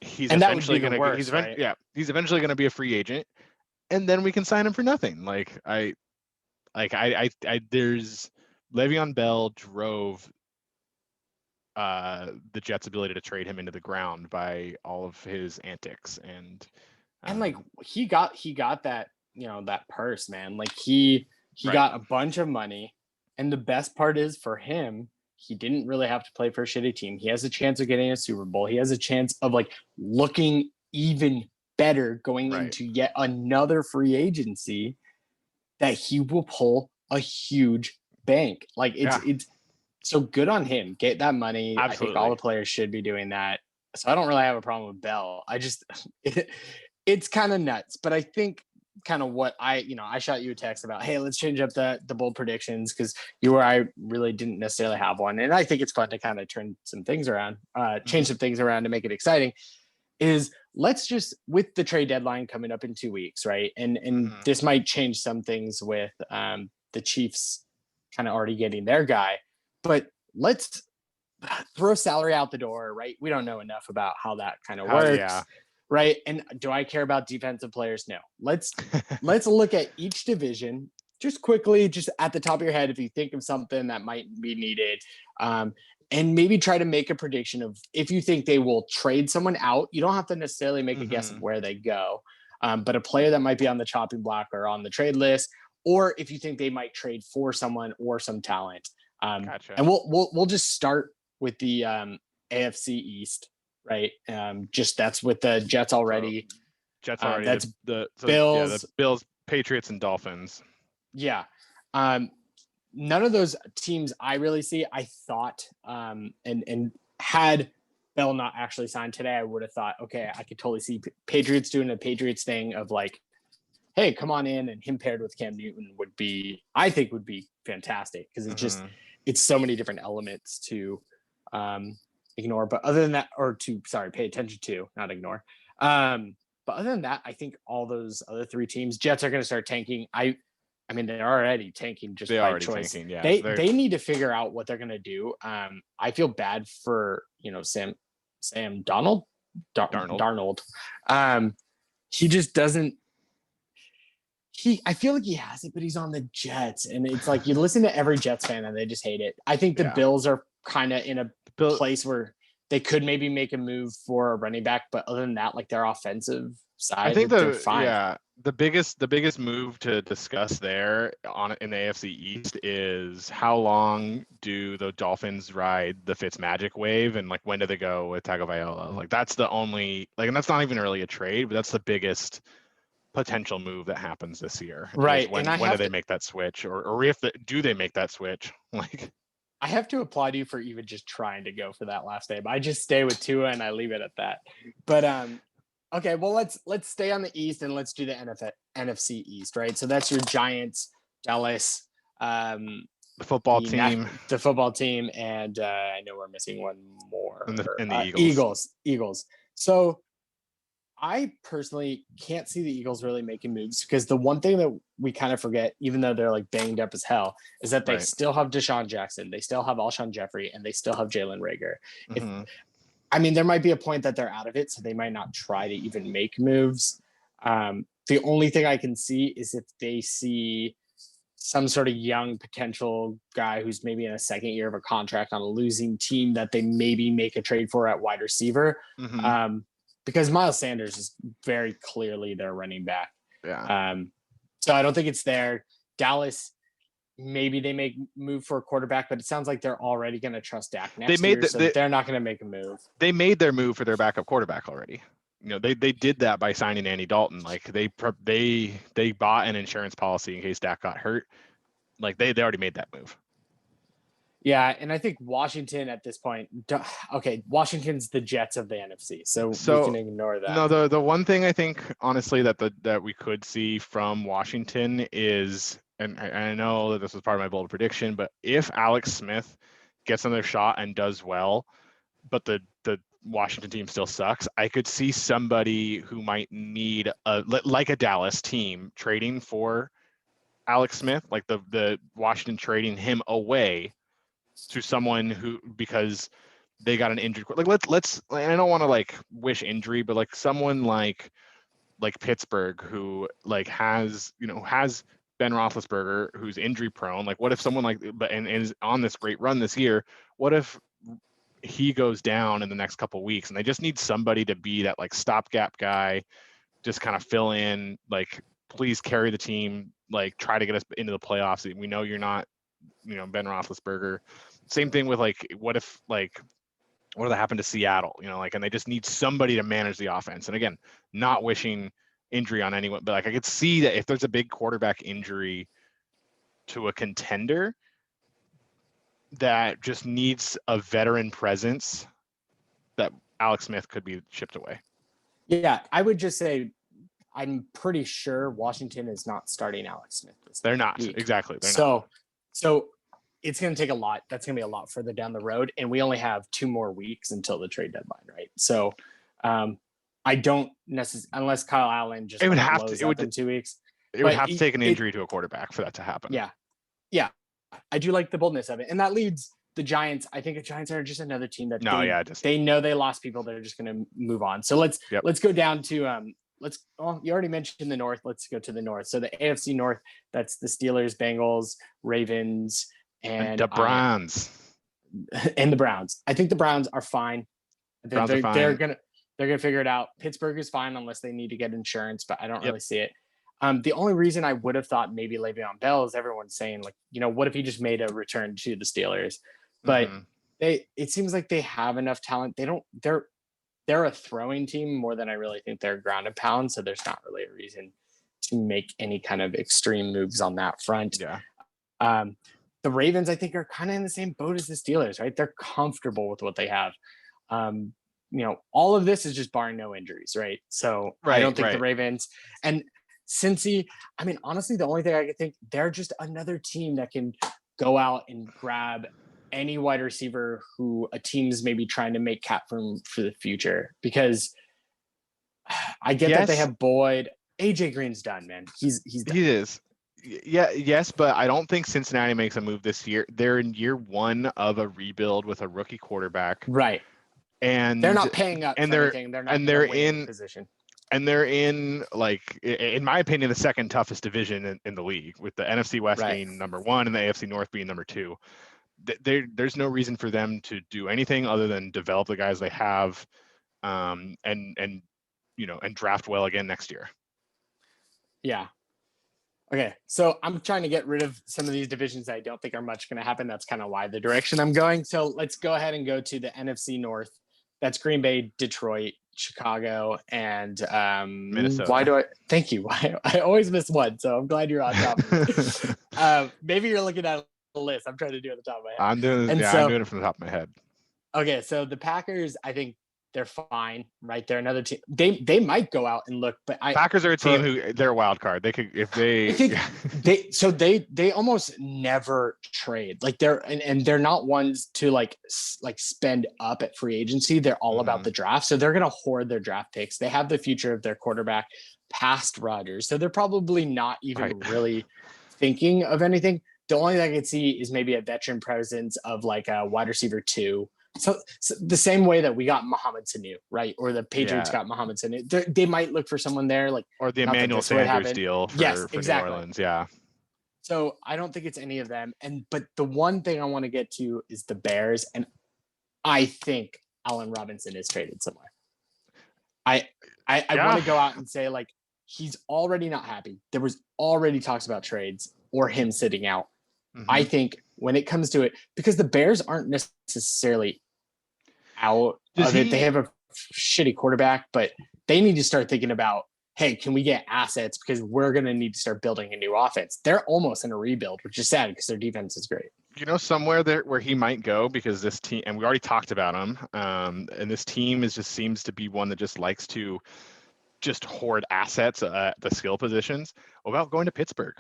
He's eventually going to he's eventually going to be a free agent, and then we can sign him for nothing. There's Le'Veon Bell drove the Jets' ability to trade him into the ground by all of his antics, and he got that that purse, man. Like he got a bunch of money, and the best part is for him, he didn't really have to play for a shitty team. He has a chance of getting a Super Bowl. He has a chance of looking even better going into yet another free agency that he will pull a huge bank. It's so good on him. Get that money. Absolutely. I think all the players should be doing that. So I don't really have a problem with Bell. It's kind of nuts, but I think kind of what I shot you a text about, hey, let's change up the bold predictions because I really didn't necessarily have one. And I think it's fun to kind of turn some things around, change some things around to make it exciting. Is let's just, with the trade deadline coming up in 2 weeks, right? And this might change some things with the Chiefs kind of already getting their guy, but let's throw salary out the door, right? We don't know enough about how that kind of works, Yeah. right? And do I care about defensive players? No. Let's look at each division just quickly, just at the top of your head, if you think of something that might be needed. And maybe try to make a prediction of if you think they will trade someone out. You don't have to necessarily make a guess of where they go, but a player that might be on the chopping block or on the trade list, or if you think they might trade for someone or some talent. Gotcha. And we'll just start with the AFC East, right? Just that's with the Jets already. So, Jets already. That's Bills. the Bills, Patriots, and Dolphins. Yeah. None of those teams I really see. I thought, and had Bell not actually signed today, I would have thought, okay, I could totally see Patriots doing a Patriots thing of like, hey, come on in, and him paired with Cam Newton would be fantastic, because it's so many different elements to ignore. But other than that, pay attention to, not ignore. But other than that, I think all those other three teams, Jets are going to start tanking. I mean, they're already tanking just by choice. Tanking, yeah. They need to figure out what they're going to do. I feel bad for, Sam Darnold. He just doesn't. I feel like he has it, but he's on the Jets, and it's like you listen to every Jets fan and they just hate it. I think the Bills are kind of in a place where they could maybe make a move for a running back, but other than that, like their offensive side, I think they're fine. The biggest move to discuss there in the AFC East is how long do the Dolphins ride the Fitzmagic wave, and like when do they go with Tagovailoa? Like that's the only and that's not even really a trade, but that's the biggest potential move that happens this year. Right. When do they make that switch, or if do they make that switch? Like, I have to applaud you for even just trying to go for that last name. I just stay with Tua and I leave it at that. But okay, well let's stay on the East and let's do the NFC East, right? So that's your Giants, Dallas, the football team, and I know we're missing one more. And the Eagles. Eagles. So I personally can't see the Eagles really making moves, because the one thing that we kind of forget, even though they're like banged up as hell, is that they still have Deshaun Jackson, they still have Alshon Jeffrey, and they still have Jalen Reagor. There might be a point that they're out of it, so they might not try to even make moves. The only thing I can see is if they see some sort of young potential guy who's maybe in a second year of a contract on a losing team that they maybe make a trade for at wide receiver. Because Miles Sanders is very clearly their running back. Yeah. So I don't think it's there. Dallas, maybe they move for a quarterback, but it sounds like they're already going to trust Dak next year, so they're not going to make a move. They made their move for their backup quarterback already. They did that by signing Andy Dalton. Like they bought an insurance policy in case Dak got hurt. Like they already made that move. Yeah, and I think Washington at this point, Washington's the Jets of the NFC, so we can ignore that. No, the one thing I think honestly that we could see from Washington is, and I know that this was part of my bold prediction, but if Alex Smith gets another shot and does well, but the Washington team still sucks, I could see somebody who might need like a Dallas team trading for Alex Smith, like the Washington trading him away to someone who, because they got an injured, like let's I don't want to like wish injury, but like someone like Pittsburgh, who like has Ben Roethlisberger, who's injury prone. Like what if someone and is on this great run this year, what if he goes down in the next couple of weeks, and they just need somebody to be that like stopgap guy, just kind of fill in, like please carry the team, like try to get us into the playoffs. We know you're not Ben Roethlisberger. Same thing with like what if happened to Seattle, and they just need somebody to manage the offense. And again, not wishing injury on anyone, but like I could see that if there's a big quarterback injury to a contender that just needs a veteran presence, that Alex Smith could be shipped away. Yeah, I would just say I'm pretty sure Washington is not starting Alex Smith this They're not. week. Exactly. They're not. So it's going to take a lot. That's going to be a lot further down the road. And we only have 2 more weeks until the trade deadline, right? So I'm I don't necessarily, unless Kyle Allen just It would like have to. blows It up would. in 2 weeks. It would But have to take an injury to a quarterback for that to happen. yeah, yeah, I do like the boldness of it, and that leads the Giants. I think the Giants are just another team that No, yeah, just they know they lost people. They're just going to move on. So yep. let's go down to you already mentioned the North. Let's go to the North. So the AFC North, that's the Steelers, Bengals, Ravens, and the Browns. And the Browns. I think the Browns are fine. Browns are fine. They're gonna figure it out. Pittsburgh is fine unless they need to get insurance, but I don't really see it. The only reason I would have thought maybe Le'Veon Bell is everyone's saying like, what if he just made a return to the Steelers? But it seems like they have enough talent. They're a throwing team more than I really think they're ground and pound. So there's not really a reason to make any kind of extreme moves on that front. Yeah. The Ravens, I think, are kind of in the same boat as the Steelers, right? They're comfortable with what they have. All of this is just barring no injuries, right? So I don't think the Ravens and Cincy, I mean, honestly, the only thing I could think, they're just another team that can go out and grab any wide receiver who a team's maybe trying to make cap for the future. Because I get that they have Boyd. AJ Green's done, man. He's done. He is. Yeah, yes, but I don't think Cincinnati makes a move this year. They're in year one of a rebuild with a rookie quarterback. Right. And they're not paying up and for anything. They're not in position. And they're in, like, in my opinion, the second toughest division in the league, with the NFC West being number one and the AFC North being number two. There's no reason for them to do anything other than develop the guys they have, and draft well again next year. Yeah. Okay, so I'm trying to get rid of some of these divisions that I don't think are much going to happen. That's kind of why the direction I'm going. So let's go ahead and go to the NFC North. That's Green Bay, Detroit, Chicago, and Minnesota. Thank you. I always miss one, so I'm glad you're on top of it. Maybe you're looking at a list. I'm trying to do it at the top of my head. I'm doing it from the top of my head. Okay, so the Packers, I think they're fine, right? They're another team. They might go out and look, but Packers are a team who they're a wild card. They could if they. I think they almost never trade. Like they're not ones to like spend up at free agency. They're all about the draft, so they're gonna hoard their draft picks. They have the future of their quarterback past Rodgers, so they're probably not even really thinking of anything. The only thing I could see is maybe a veteran presence of like a wide receiver 2. So the same way that we got Mohamed Sanu, right? Or the Patriots got Mohamed Sanu. They might look for someone there, like, or the Emmanuel Sanders deal for exactly. New Orleans. Yeah. So I don't think it's any of them. But the one thing I want to get to is the Bears, and I think Allen Robinson is traded somewhere. I want to go out and say, like, he's already not happy. There was already talks about trades or him sitting out. I think when it comes to it, because the Bears aren't necessarily out of it. They have a shitty quarterback, but they need to start thinking about, hey, can we get assets? Because we're going to need to start building a new offense. They're almost in a rebuild, which is sad because their defense is great. Somewhere there where he might go, because this team, and we already talked about him, and this team seems to be one that just likes to just hoard assets at the skill positions. What about going to Pittsburgh?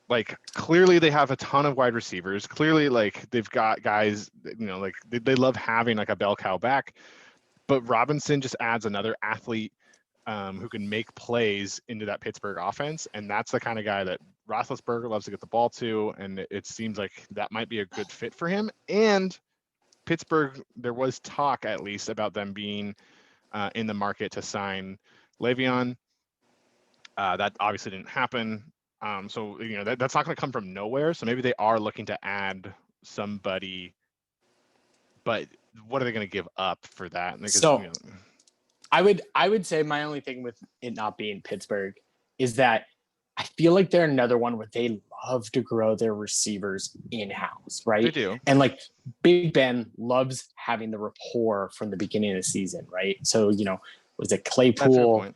Like, clearly they have a ton of wide receivers. Clearly, like, they've got guys, like they love having like a bell cow back. But Robinson just adds another athlete who can make plays into that Pittsburgh offense. And that's the kind of guy that Roethlisberger loves to get the ball to. And it seems like that might be a good fit for him. And Pittsburgh, there was talk at least about them being in the market to sign Le'Veon. That obviously didn't happen. So that's not going to come from nowhere. So maybe they are looking to add somebody, but what are they going to give up for that? Because, I would say my only thing with it not being Pittsburgh is that I feel like they're another one where they love to grow their receivers in-house, right? They do. And like Big Ben loves having the rapport from the beginning of the season, right? So, was it Claypool?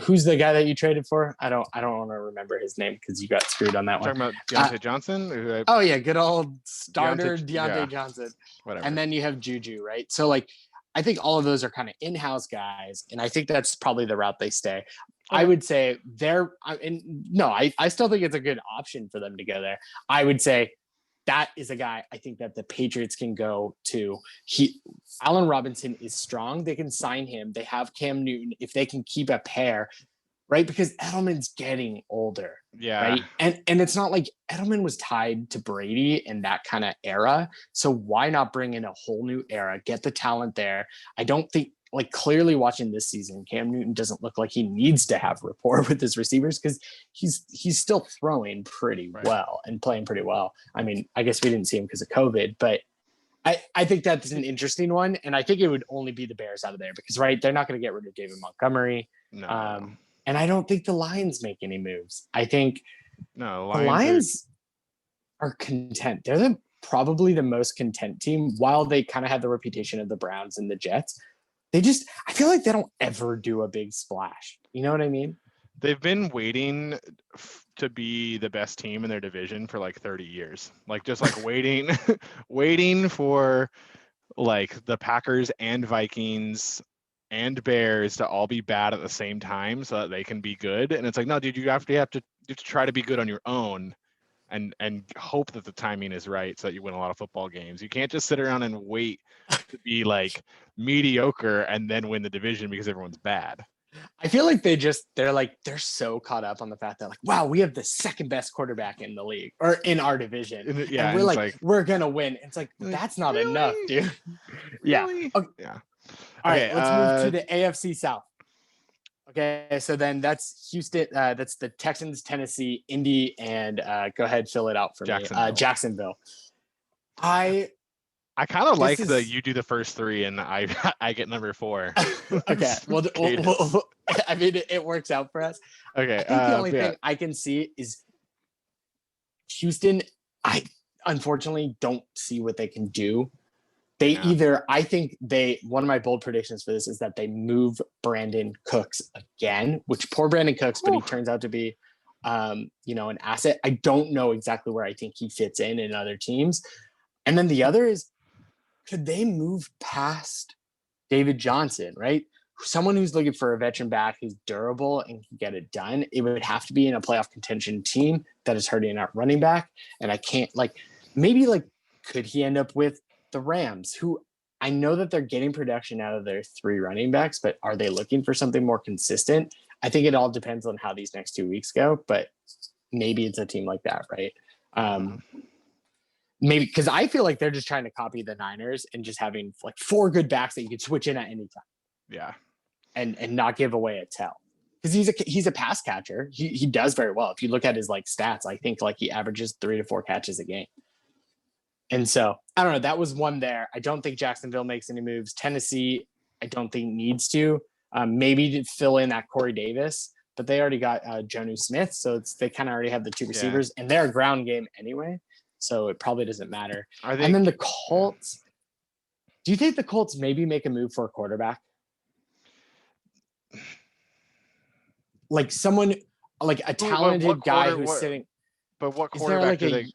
Who's the guy that you traded for? I don't want to remember his name because you got screwed on that one. Talking about Deontay Johnson? Good old starter Deontay Johnson. Whatever. And then you have Juju, right? So like, I think all of those are kind of in-house guys, and I think that's probably the route they stay. Okay. I would say I still think it's a good option for them to go there. I would say that is a guy I think that the Patriots can go to. Allen Robinson is strong. They can sign him. They have Cam Newton if they can keep a pair, right? Because Edelman's getting older, Yeah. right? And it's not like Edelman was tied to Brady in that kind of era. So why not bring in a whole new era, get the talent there? I don't think, like, clearly watching this season, Cam Newton doesn't look like he needs to have rapport with his receivers because he's still throwing pretty well and playing pretty well. I mean, I guess we didn't see him because of COVID, but I think that's an interesting one. And I think it would only be the Bears out of there because, right, they're not going to get rid of David Montgomery. No. And I don't think the Lions make any moves. I think the Lions are content. They're probably the most content team while they kind of have the reputation of the Browns and the Jets. I feel like they don't ever do a big splash. You know what I mean? They've been waiting to be the best team in their division for like 30 years. Like just like waiting for like the Packers and Vikings and Bears to all be bad at the same time so that they can be good. And it's like, no, dude, you have to try to be good on your own and hope that the timing is right so that you win a lot of football games. You can't just sit around and wait to be like mediocre and then win the division because everyone's bad. I feel like they're so caught up on the fact that, like, wow, we have the second best quarterback in the league or in our division. Yeah, and we're like, we're going to win. It's like, that's not really? enough, dude. Really? Okay. Yeah. All right, let's move to the AFC South. Okay, so then that's Houston. That's the Texans, Tennessee, Indy, and go ahead, fill it out for me. Jacksonville. I kind of like you do the first three and I get number 4. Okay, well, I mean, it works out for us. Okay, I think the only thing I can see is Houston. I unfortunately don't see what they can do. I think one of my bold predictions for this is that they move Brandon Cooks again, which poor Brandon Cooks, but he turns out to be, an asset. I don't know exactly where I think he fits in other teams. And then the other is, could they move past David Johnson, right? Someone who's looking for a veteran back who's durable and can get it done. It would have to be in a playoff contention team that is hurting our running back. And I can't could he end up with the Rams, who I know that they're getting production out of their 3 running backs, but are they looking for something more consistent? I think it all depends on how these next 2 weeks go, but maybe it's a team like that, right? Maybe because I feel like they're just trying to copy the Niners and just having like 4 good backs that you could switch in at any time. Yeah. And not give away a tell. Because he's a pass catcher. He does very well. If you look at his like stats, I think like he averages 3 to 4 catches a game. And so, I don't know. That was one there. I don't think Jacksonville makes any moves. Tennessee, I don't think needs to. Maybe to fill in that Corey Davis, but they already got Jonnu Smith, so they kind of already have the 2 receivers, and they're a ground game anyway, so it probably doesn't matter. And then the Colts. Do you think the Colts maybe make a move for a quarterback? Like someone, like a talented guy who's sitting. But what quarterback do they?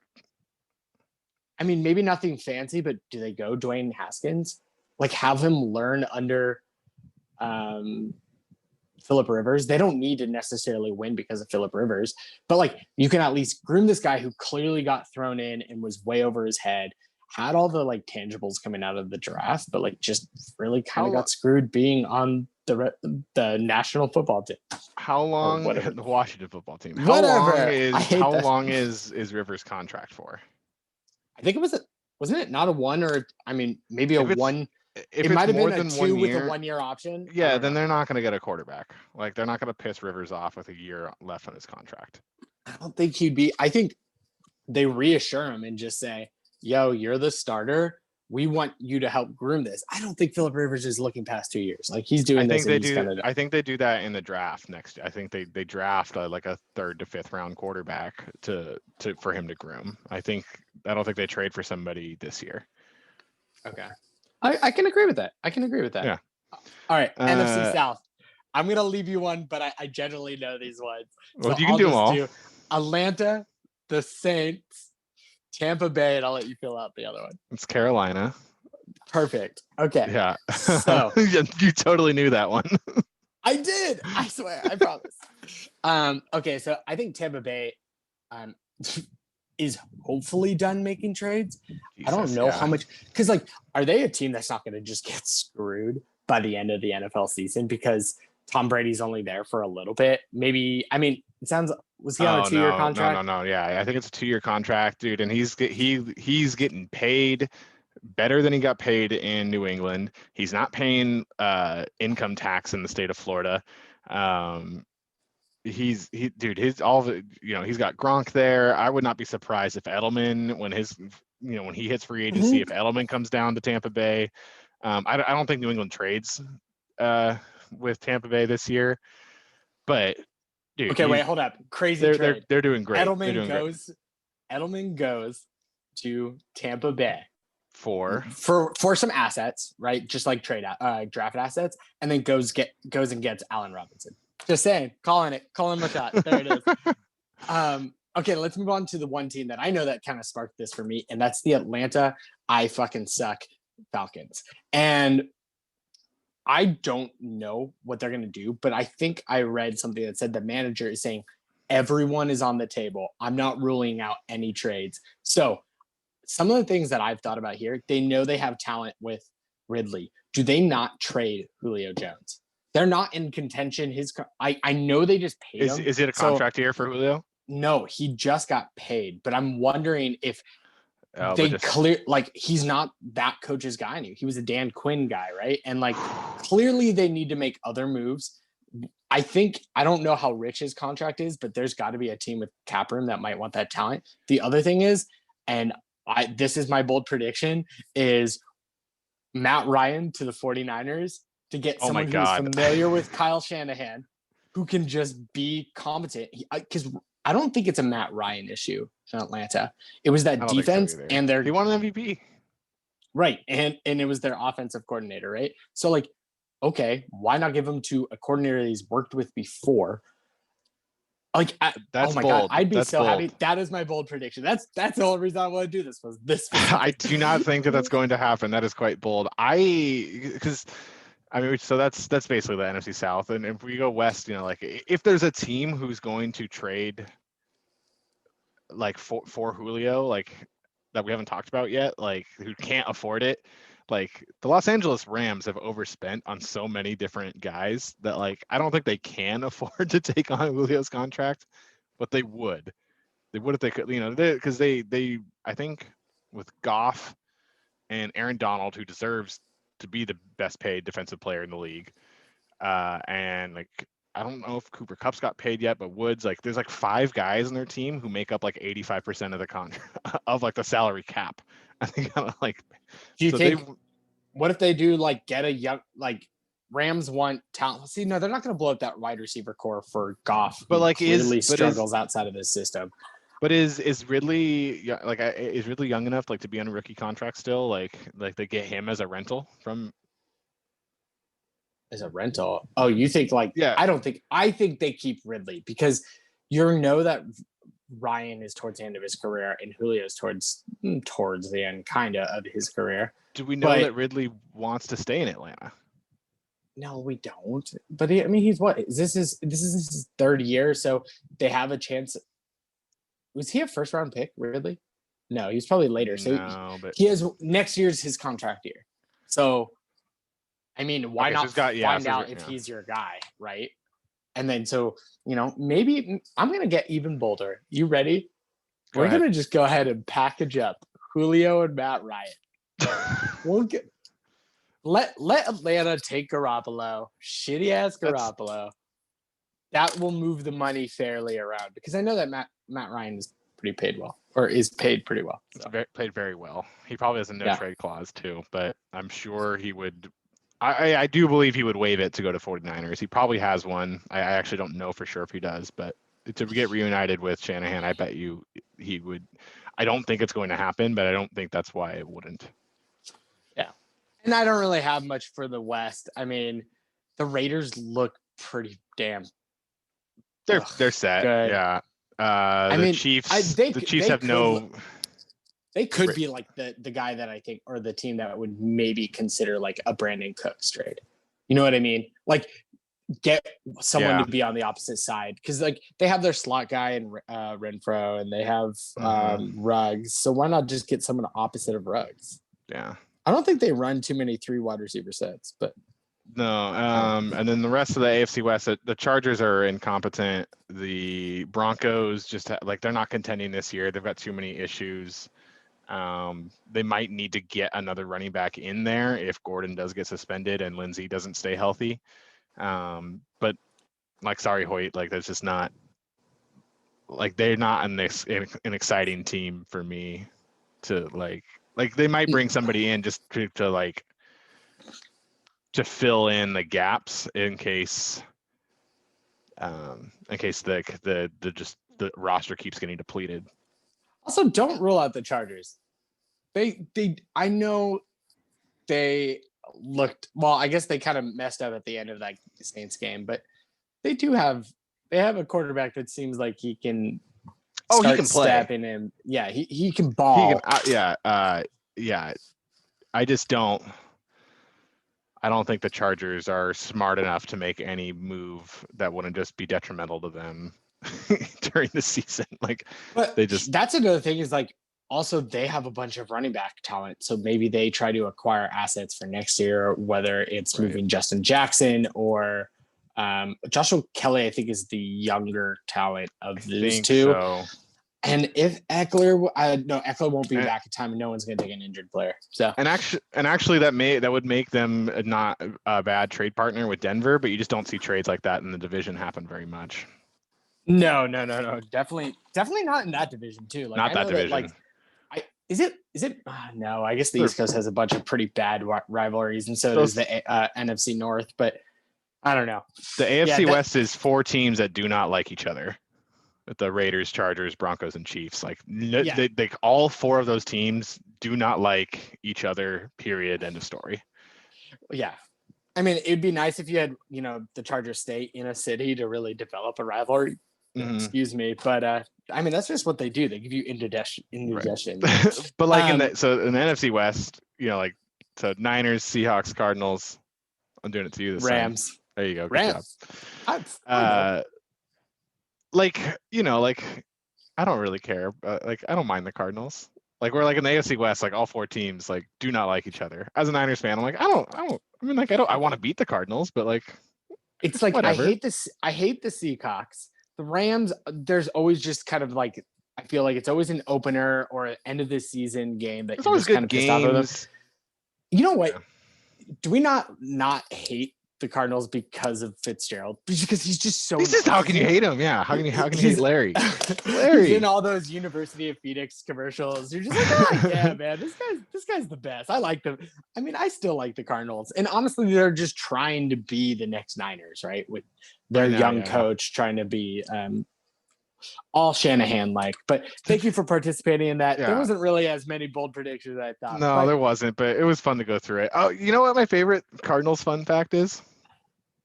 I mean, maybe nothing fancy, but do they go Dwayne Haskins? Like have him learn under Phillip Rivers. They don't need to necessarily win because of Phillip Rivers, but like you can at least groom this guy who clearly got thrown in and was way over his head, had all the like tangibles coming out of the draft, but like just really kind of got screwed being on the national football team. How long? The Washington football team. How long is Rivers' contract for? I think wasn't it not a 1 or I mean maybe a 1. It might have been a 2 with a 1-year option. Yeah, then they're not going to get a quarterback. Like they're not going to piss Rivers off with a year left on his contract. I don't think he'd be. I think they reassure him and just say, "Yo, you're the starter. We want you to help groom this." I don't think Phillip Rivers is looking past 2 years. Like he's doing this. I think they do that in the draft next year. I think they draft like a 3rd to 5th round quarterback for him to groom. I don't think they trade for somebody this year. Okay. I can agree with that. Yeah. All right. NFC South. I'm going to leave you one, but I generally know these ones. Well, you can do them all. Atlanta, the Saints, Tampa Bay, and I'll let you fill out the other one. It's Carolina. Perfect. Okay. Yeah. So you totally knew that one. I did. I swear. I promise. Okay. So I think Tampa Bay, is hopefully done making trades. I don't Jesus, know how yeah. much, because like, are they a team that's not going to just get screwed by the end of the NFL season because Tom Brady's only there for a little bit? Maybe, I mean, it sounds, was he on a Oh 2-year no, no, no, contract? no. Yeah, I think it's a 2-year contract, dude, and he's getting paid better than he got paid in New England. He's not paying income tax in the state of Florida. Um, dude, his all the he's got Gronk there. I would not be surprised if Edelman when he hits free agency, if Edelman comes down to Tampa Bay. I don't think New England trades with Tampa Bay this year, but dude, Okay, wait, hold up. Crazy they're trade. they're doing great. They're Edelman doing great goes. Edelman goes to Tampa Bay for for some assets, right? Just like draft assets, and then goes and gets Allen Robinson. Just saying, calling my shot. There it is. Okay, let's move on to the one team that I know that kind of sparked this for me, and that's the Atlanta I fucking suck Falcons. And I don't know what they're going to do, but I think I read something that said the manager is saying everyone is on the table. I'm not ruling out any trades. So some of the things that I've thought about here, they know they have talent with Ridley. Do they not trade Julio Jones? They're not in contention. I know they just paid him. is it a contract year for Julio? No, he just got paid, but I'm wondering if But he's not that coach's guy anymore. He was a Dan Quinn guy, right? And like clearly they need to make other moves. I don't know how rich his contract is, but there's got to be a team with cap room that might want that talent. The other thing is, and this is my bold prediction, is Matt Ryan to the 49ers to get oh my someone who's God, familiar with Kyle Shanahan, who can just be competent. Because I don't think it's a Matt Ryan issue in Atlanta. It was that I don't think so defense either. and He won an MVP. right. And it was their offensive coordinator, right? So like, okay, why not give him to a coordinator that he's worked with before? Like, That's oh my bold. God, I'd be That's so bold. happy. That is my bold prediction. That's the whole reason I want to do this was this. I do not think that that's going to happen. That is quite bold. Because I mean, so that's basically the NFC South. And if we go west, like if there's a team who's going to trade like for Julio, like that we haven't talked about yet, like who can't afford it, like the Los Angeles Rams have overspent on so many different guys that like I don't think they can afford to take on Julio's contract, but they would. They would if they could, because they I think with Goff and Aaron Donald, who deserves to be the best paid defensive player in the league. And like, I don't know if Cooper Kupp's got paid yet, but Woods, like, there's like 5 guys in their team who make up like 85% of the of like the salary cap. I think like, Do you so think? What if they do like get a young like Rams want talent? See, no, they're not going to blow up that wide receiver core for Goff, but who like clearly struggles outside of his system. But is Ridley like is Ridley young enough like to be on a rookie contract still? Like they get him as a rental from As a rental. Oh, you think like yeah. I think they keep Ridley because that Ryan is towards the end of his career and Julio's towards the end kind of his career. Do we know that Ridley wants to stay in Atlanta? No, we don't. But he's what? This is his 3rd year, so they have a chance. Was he a first round pick, Ridley? No, he's probably later. So but he has next year's his contract year. So I mean, why not find out if he's your guy, right? And then so, maybe I'm going to get even bolder. You ready? We're going to just go ahead and package up Julio and Matt Ryan. Let Atlanta take Garoppolo, shitty ass Garoppolo. That will move the money fairly around because I know that Matt Ryan is pretty paid well or is paid pretty well. So. Played very well. He probably has a no trade clause too, but I'm sure he would. I do believe he would waive it to go to 49ers. He probably has one. I actually don't know for sure if he does, but to get reunited with Shanahan, I bet you he would. I don't think it's going to happen, but I don't think that's why it wouldn't. Yeah. And I don't really have much for the West. I mean, the Raiders look pretty damn. They're set. Good. Yeah. The Chiefs. The Chiefs have no. They could be like the guy that I think, or the team that would maybe consider like a Brandon Cooks trade. You know what I mean? Like get someone to be on the opposite side, because like they have their slot guy and Renfro, and they have Ruggs. So why not just get someone opposite of Ruggs? Yeah. I don't think they run too many 3 wide receiver sets, but no. And then the rest of the AFC West, the Chargers are incompetent. The Broncos just like they're not contending this year. They've got too many issues. They might need to get another running back in there if Gordon does get suspended and Lindsey doesn't stay healthy. But like, sorry, Hoyt, like that's just not like they're not an exciting team for me to like they might bring somebody in just to like to fill in the gaps in case the roster keeps getting depleted. Also, don't rule out the Chargers. I know they looked well. I guess they kind of messed up at the end of like the Saints game, but they have a quarterback that seems like he can. He can play. Stepping him. Yeah, he can ball. Yeah. I just don't. I don't think the Chargers are smart enough to make any move that wouldn't just be detrimental to them during the season. Like, but that's another thing is like also they have a bunch of running back talent, so maybe they try to acquire assets for next year, whether it's moving Justin Jackson or Joshua Kelly. I think is the younger talent of these two. So. And if Eckler won't be back in time, and no one's going to take an injured player. So and actually that would make them not a bad trade partner with Denver, but you just don't see trades like that in the division happen very much. No, definitely not in that division too. Like, not that division. Is it? No, I guess the East Coast has a bunch of pretty bad rivalries, and so does the NFC North. But I don't know. The AFC West is 4 teams that do not like each other. The Raiders, Chargers, Broncos, and Chiefs. Like they all 4 of those teams do not like each other. Period. End of story. Yeah, I mean, it'd be nice if you had the Chargers stay in a city to really develop a rivalry. Mm-hmm. Excuse me, but I mean that's just what they do. They give you indigestion. Right. But like in the NFC West, so Niners, Seahawks, Cardinals. I'm doing it to you this Rams. time. There you go. Good Rams. Job. I don't really care. I don't mind the Cardinals. Like we're like in the AFC West, like all 4 teams like do not like each other. As a Niners fan, I'm like, I want to beat the Cardinals, but like it's like whatever. I hate the Seahawks. The Rams, there's always just kind of like I feel like it's always an opener or an end of the season game that it's always good kind of games. You know what? Yeah. Do we not hate the Cardinals because of Fitzgerald? Because he's just so. How can you hate him? Yeah, how can you hate Larry? Larry he's in all those University of Phoenix commercials. You're just like, oh yeah, man, this guy's the best. I like them. I mean, I still like the Cardinals, and honestly, they're just trying to be the next Niners, right? With their young coach trying to be all Shanahan like. But thank you for participating in that. Yeah. There wasn't really as many bold predictions as I thought. No, there wasn't, but it was fun to go through it. Oh, you know what my favorite Cardinals fun fact is?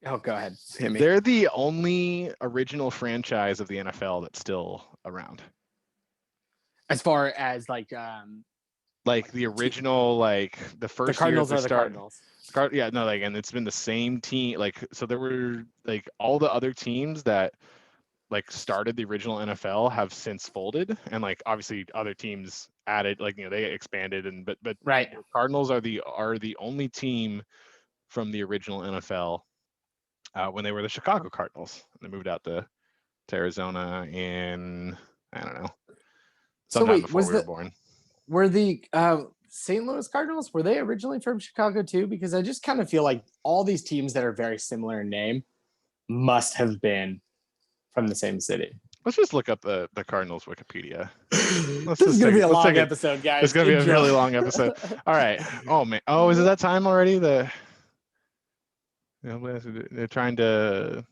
Oh, go ahead. Hit me. They're the only original franchise of the NFL that's still around. As far as like the original, like the first the Cardinals year are the Cardinals. And it's been the same team. Like, so there were like all the other teams that like started the original NFL have since folded, and like obviously other teams added, like they expanded, and but right. The Cardinals are the only team from the original NFL when they were the Chicago Cardinals. They moved out to Arizona in I don't know sometime before we were born. Were the St. Louis Cardinals, were they originally from Chicago too? Because I just kind of feel like all these teams that are very similar in name must have been from the same city. Let's just look up the Cardinals Wikipedia. This is going to be a long episode, guys. It's going to be a really long episode. All right. Oh, man. Oh, is it that time already? They're trying to...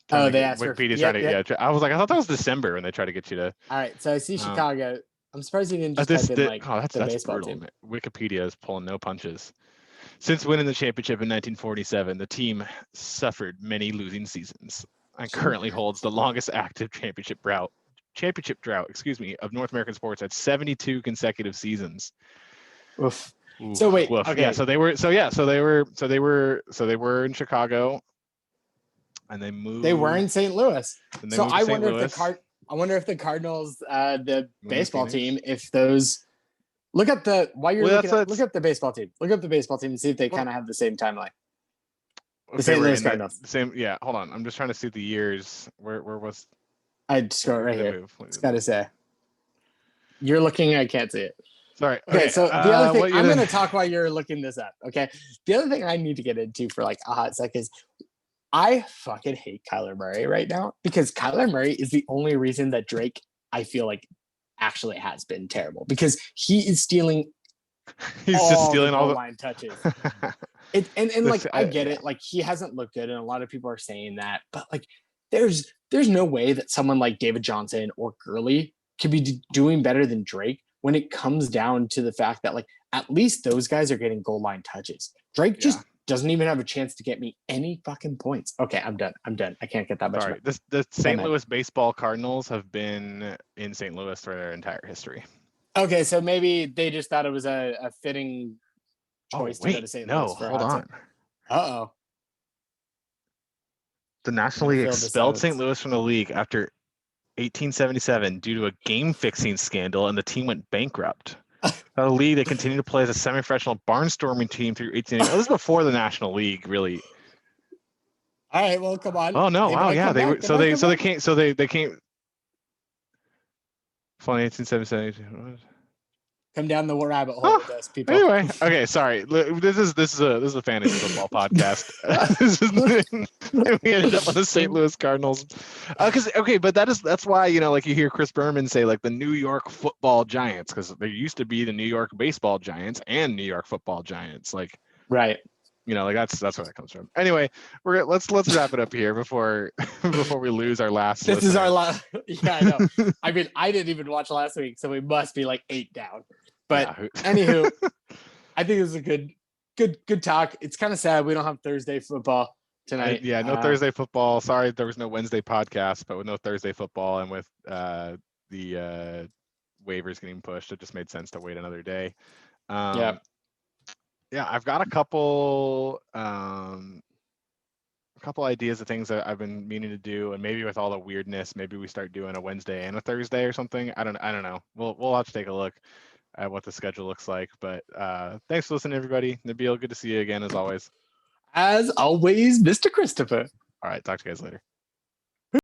they asked Wikipedia's trying to... Yeah. I was like, I thought that was December when they tried to get you to... All right. So I see Chicago. I'm surprised you didn't just type in the baseball brutal, team. Wikipedia is pulling no punches. Since winning the championship in 1947, the team suffered many losing seasons and currently holds the longest active championship drought, of North American sports at 72 consecutive seasons. Oof. So wait, okay. Yeah, so they were in Chicago. and they moved. They were in St. Louis. And they So moved to I St. wonder Louis. if I wonder if the Cardinals, the Moved to baseball Phoenix. team, if those look up the while you're Well, looking that's- at look up the baseball team. Look up the baseball team and see if they Well, kind of have the same timeline. The If they St. were Louis in that Cardinals. same, yeah. Hold on, I'm just trying to see the years. Where was? I'd scroll Where right did they here. move? It's got to say. You're looking, I can't see it. Sorry. Okay, so the other thing, what I'm going to talk while you're looking this up. Okay. The other thing I need to get into for like a hot sec is I fucking hate Kyler Murray right now because Kyler Murray is the only reason that Drake, I feel like, actually has been terrible because he is stealing He's all just stealing the all goal the line touches. And like I get yeah. it, like he hasn't looked good, and a lot of people are saying that, but like there's no way that someone like David Johnson or Gurley could be doing better than Drake when it comes down to the fact that like at least those guys are getting goal line touches. Drake just doesn't even have a chance to get me any fucking points. Okay, I'm done. I can't get that much. Sorry, the St. Louis baseball Cardinals have been in St. Louis for their entire history. Okay, so maybe they just thought it was a fitting choice to go to St. Louis for hold on. Uh-oh. The National League expelled St. Louis from the league after 1877 due to a game-fixing scandal, and the team went bankrupt. The league, they continued to play as a semi-professional barnstorming team through 1880. Oh, this is before the National League, really. All right, well, come on. Oh no! Wow, yeah, they were. So they can't. So they can't. Funny, 1877. Come down the rabbit hole with us, people. Anyway, okay, sorry. This is a fantasy football podcast. We ended up on the St. Louis Cardinals. But that's why like you hear Chris Berman say like the New York Football Giants, because there used to be the New York Baseball Giants and New York Football Giants. Like, right. Like that's where that comes from. Anyway, let's wrap it up here before we lose our last. This is our last. Yeah, I know. I mean, I didn't even watch last week, so we must be like 8 down. But anywho, I think it was a good talk. It's kind of sad we don't have Thursday football tonight. No Thursday football. Sorry, there was no Wednesday podcast, but with no Thursday football and with the waivers getting pushed, it just made sense to wait another day. Yeah, I've got a couple ideas of things that I've been meaning to do, and maybe with all the weirdness, maybe we start doing a Wednesday and a Thursday or something. I don't know. We'll have to take a look at what the schedule looks like. But thanks for listening, everybody. Nabil, good to see you again as always. As always, Mr. Christopher. All right, talk to you guys later.